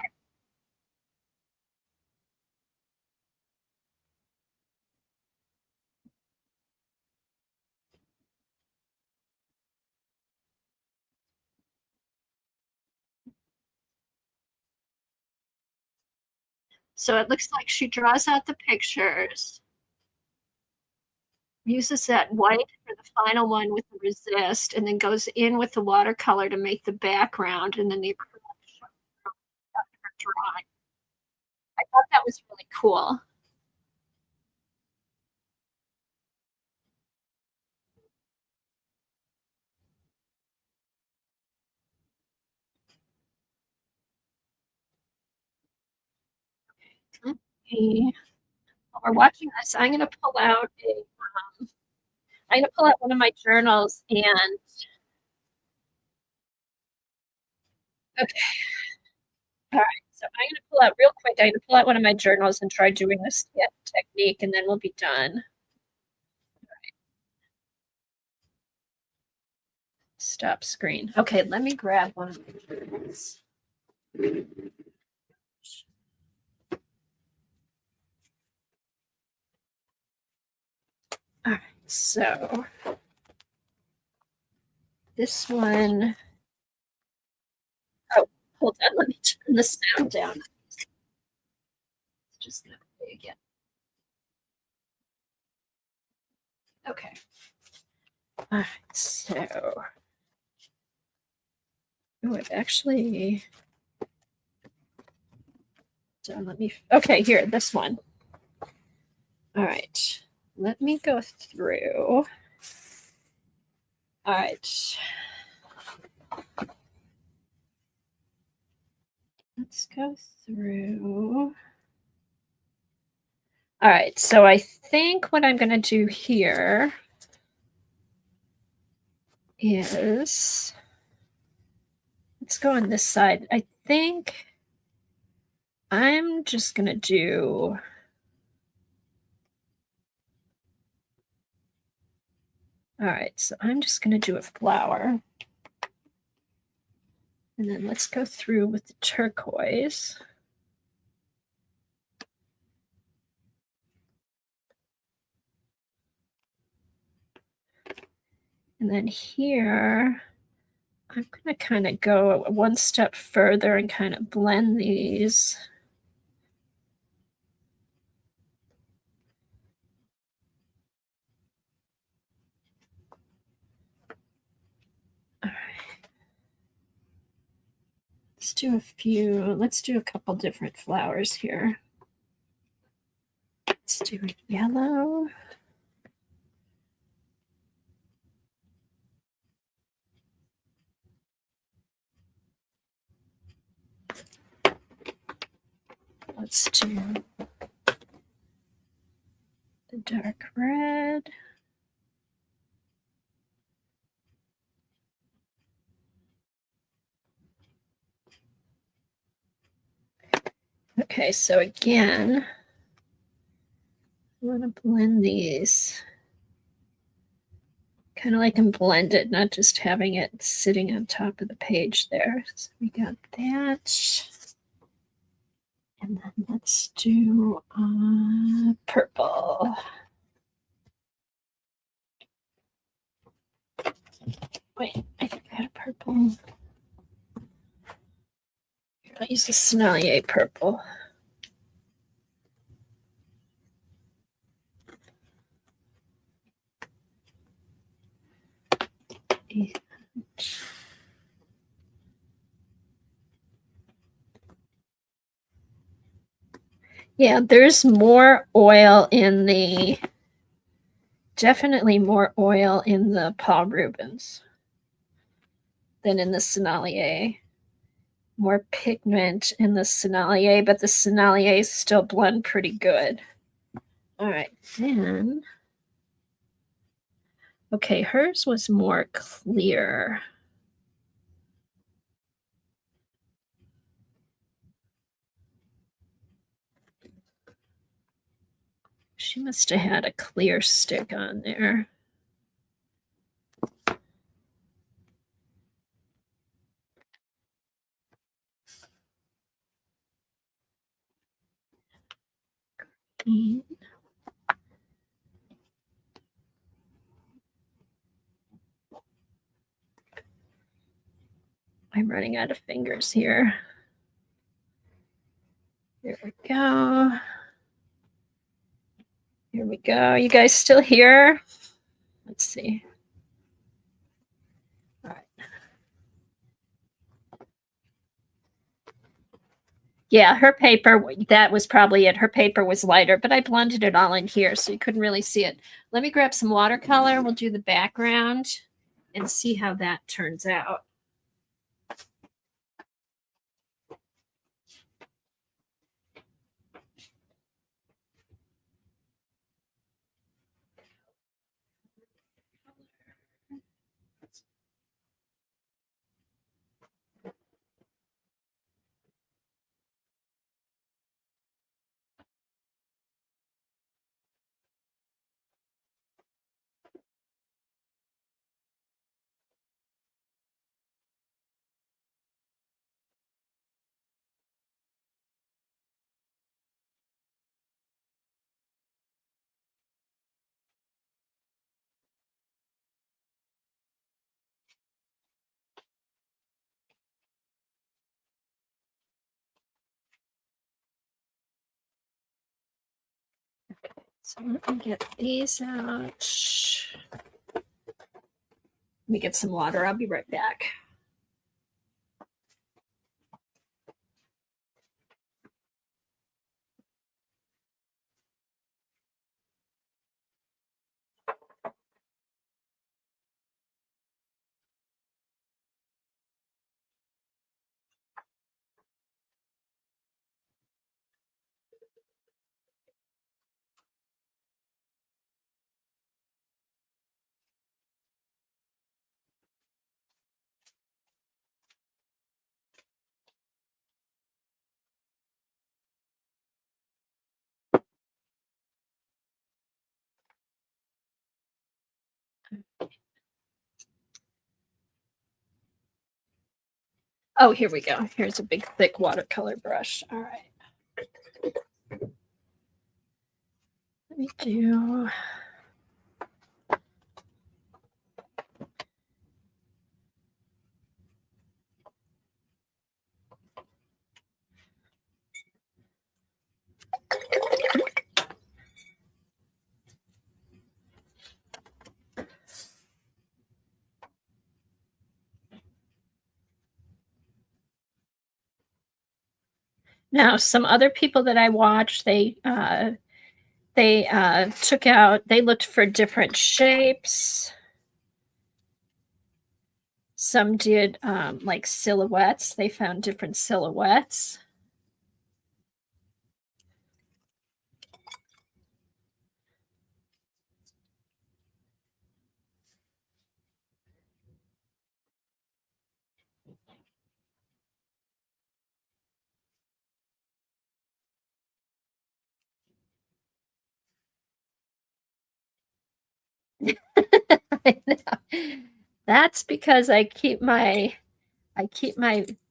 So it looks like she draws out the pictures, uses that white for the final one with the resist, and then goes in with the watercolor to make the background, and then the acrylic shows her drawing. I thought that was really cool. Okay. While we're watching this, I'm gonna pull out one of my journals and okay, all right. So I'm gonna pull out real quick. I'm gonna pull out one of my journals and try doing this technique, and then we'll be done. Stop screen. Okay, let me grab one of my journals. All right, so this one, oh, hold on, let me turn the sound down. It's just gonna play again. Okay. All right, so oh, I've actually done. Let me. Okay, here, this one. All right, let me go through. All right. Let's go through. All right, so I think what I'm going to do here is let's go on this side. I think I'm just going to do. All right, so I'm just going to do a flower. And then let's go through with the turquoise. And then here, I'm going to kind of go one step further and kind of blend these. All right. Let's do a few. Let's do a couple different flowers here. Let's do a yellow. Let's do the dark red. Okay, so again, I want to blend these. Kind of like I'm blended, not just having it sitting on top of the page there. So we got that. And then let's do purple. Wait, I think I had a purple. Here, I'll use the Sennelier purple. And yeah, there's more oil in the, definitely more oil in the Paul Rubens than in the Sennelier. More pigment in the Sennelier, but the Sennelier still blend pretty good. All right, then. Okay, hers was more clear. She must have had a clear stick on there. Green. I'm running out of fingers here. There we go. Here we go. You guys still here? Let's see. All right. Yeah, her paper, that was probably it. Her paper was lighter, but I blended it all in here so you couldn't really see it. Let me grab some watercolor. We'll do the background and see how that turns out. So let me get these out. Let me get some water. I'll be right back. Oh, here we go. Here's a big, thick watercolor brush. All right. Let me do. Now, some other people that I watched, they took out, they looked for different shapes. Some did like silhouettes. They found different silhouettes. I know. That's because I keep my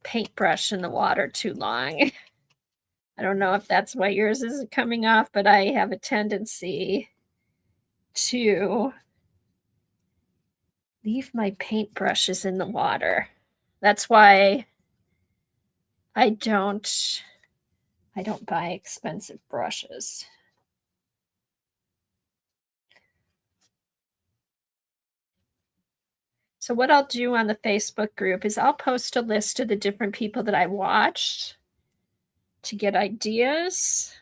paintbrush in the water too long. I don't know if that's why yours isn't coming off, but I have a tendency to leave my paintbrushes in the water. That's why I don't I don't buy expensive brushes. So what I'll do on the Facebook group is I'll post a list of the different people that I watched to get ideas.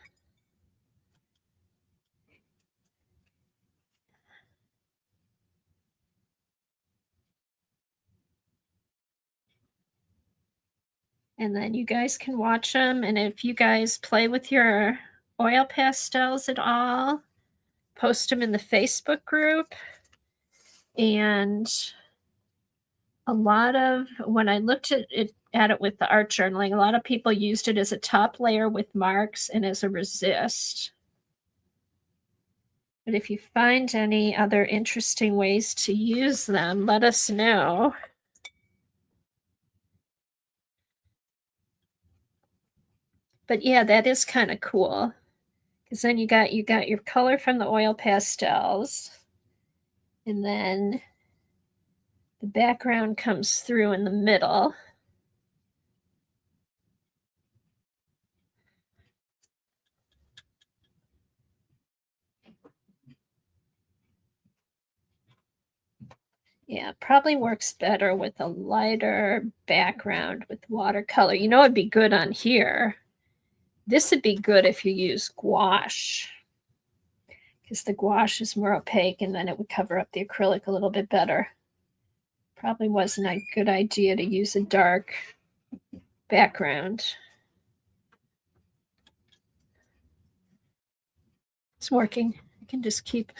And then you guys can watch them. And if you guys play with your oil pastels at all, post them in the Facebook group. And a lot of, when I looked at it with the art journaling, a lot of people used it as a top layer with marks and as a resist. But if you find any other interesting ways to use them, let us know. But yeah, that is kind of cool. Because then you got your color from the oil pastels, and then the background comes through in the middle. Yeah, probably works better with a lighter background with watercolor. You know, it'd be good on here. This would be good if you use gouache, because the gouache is more opaque and then it would cover up the acrylic a little bit better. Probably wasn't a good idea to use a dark background. It's working. I can just keep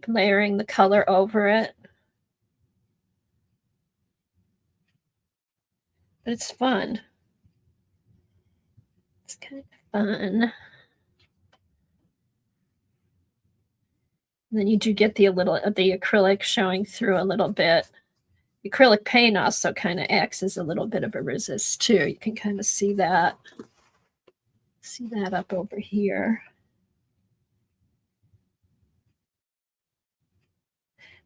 layering the color over it. But it's fun. It's kind of fun. And then you do get the acrylic showing through a little bit. The acrylic paint also kind of acts as a little bit of a resist too. You can kind of see that up over here.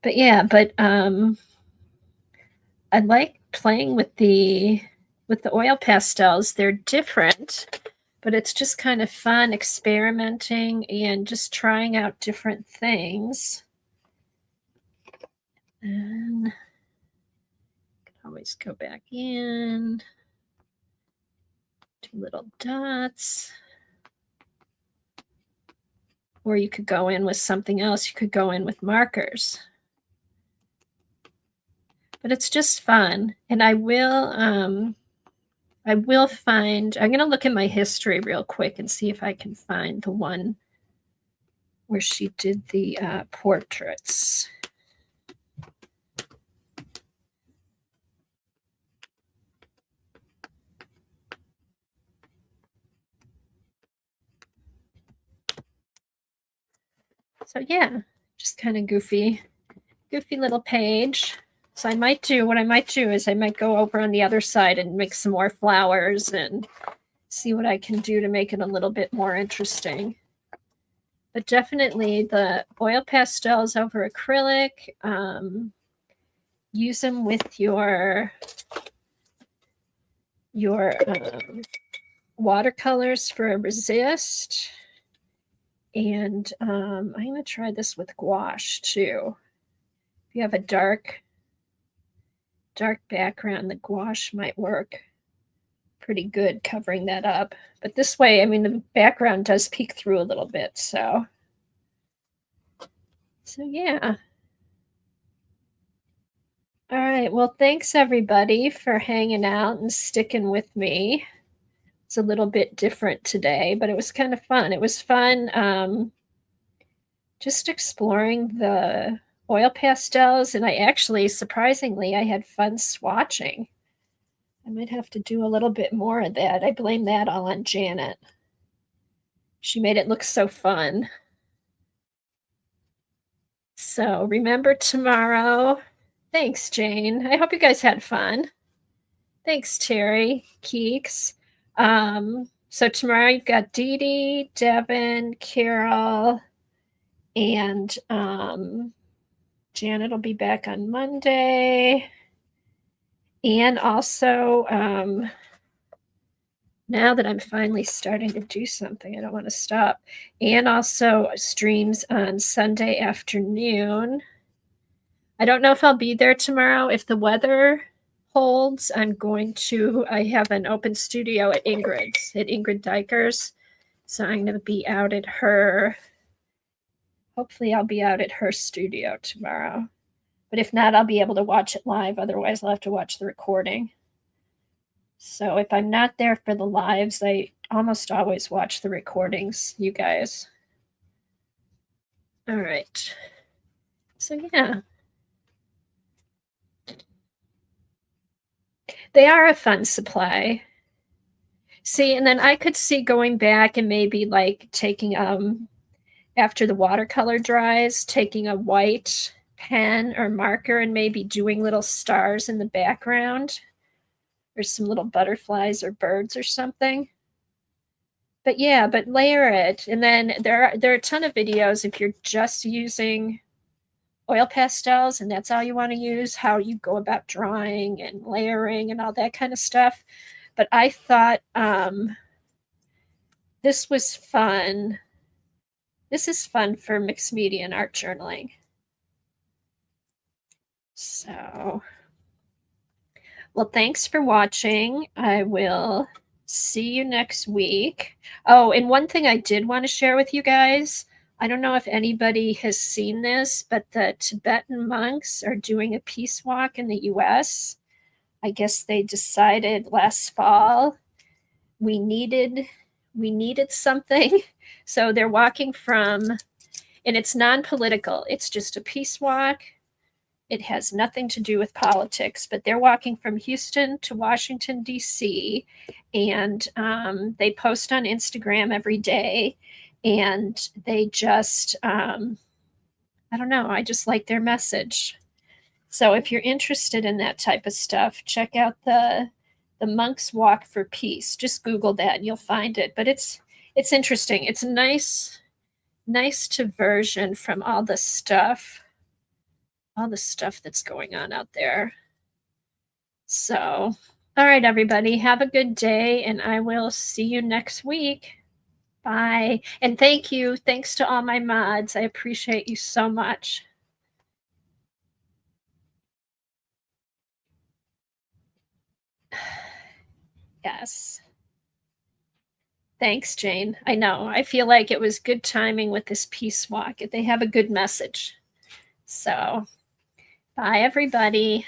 But yeah, I like playing with the oil pastels. They're different, but it's just kind of fun experimenting and just trying out different things. And you can always go back in, do little dots. Or you could go in with something else. You could go in with markers. But it's just fun. And I will find, I'm going to look at my history real quick and see if I can find the one where she did the portraits. So yeah, just kind of goofy little page. So what I might do is I might go over on the other side and make some more flowers and see what I can do to make it a little bit more interesting. But definitely the oil pastels over acrylic, use them with your watercolors for a resist. And I'm going to try this with gouache too. If you have a dark background, the gouache might work pretty good covering that up. But this way, I mean, the background does peek through a little bit, so yeah. All right, well, thanks everybody for hanging out and sticking with me. It's a little bit different today, but it was kind of fun. It was fun just exploring the oil pastels, and I actually, surprisingly, I had fun swatching. I might have to do a little bit more of that. I blame that all on Janet. She made it look so fun. So remember tomorrow. Thanks, Jane. I hope you guys had fun. Thanks, Terry, Keeks. So tomorrow you've got Dee Dee, Devin, Carol, and Janet will be back on Monday. And also, now that I'm finally starting to do something, I don't want to stop. And also streams on Sunday afternoon. I don't know if I'll be there tomorrow. If the weather holds, I have an open studio at Ingrid Dykers. So I'm going to be out at hopefully I'll be out at her studio tomorrow. But if not, I'll be able to watch it live. Otherwise, I'll have to watch the recording. So if I'm not there for the lives, I almost always watch the recordings, you guys. All right. So yeah. They are a fun supply. See, and then I could see going back and maybe like taking after the watercolor dries, taking a white pen or marker and maybe doing little stars in the background or some little butterflies or birds or something. But yeah, but layer it. And then there are a ton of videos if you're just using oil pastels and that's all you want to use, how you go about drawing and layering and all that kind of stuff. But I thought this was fun. This is fun for mixed media and art journaling. So, well, thanks for watching. I will see you next week. Oh, and one thing I did want to share with you guys, I don't know if anybody has seen this, but the Tibetan monks are doing a peace walk in the US. I guess they decided last fall we needed something. So they're walking from, and it's non-political, it's just a peace walk. It has nothing to do with politics, but they're walking from Houston to Washington, D.C., and they post on Instagram every day, and they just, I don't know, I just like their message. So if you're interested in that type of stuff, check out the Monks Walk for Peace. Just Google that and you'll find it. But it's interesting. It's a nice diversion from all the stuff that's going on out there. So, all right, everybody, have a good day, and I will see you next week. Bye. And thanks to all my mods. I appreciate you so much. Yes. Thanks, Jane. I know. I feel like it was good timing with this peace walk. They have a good message. So, bye, everybody.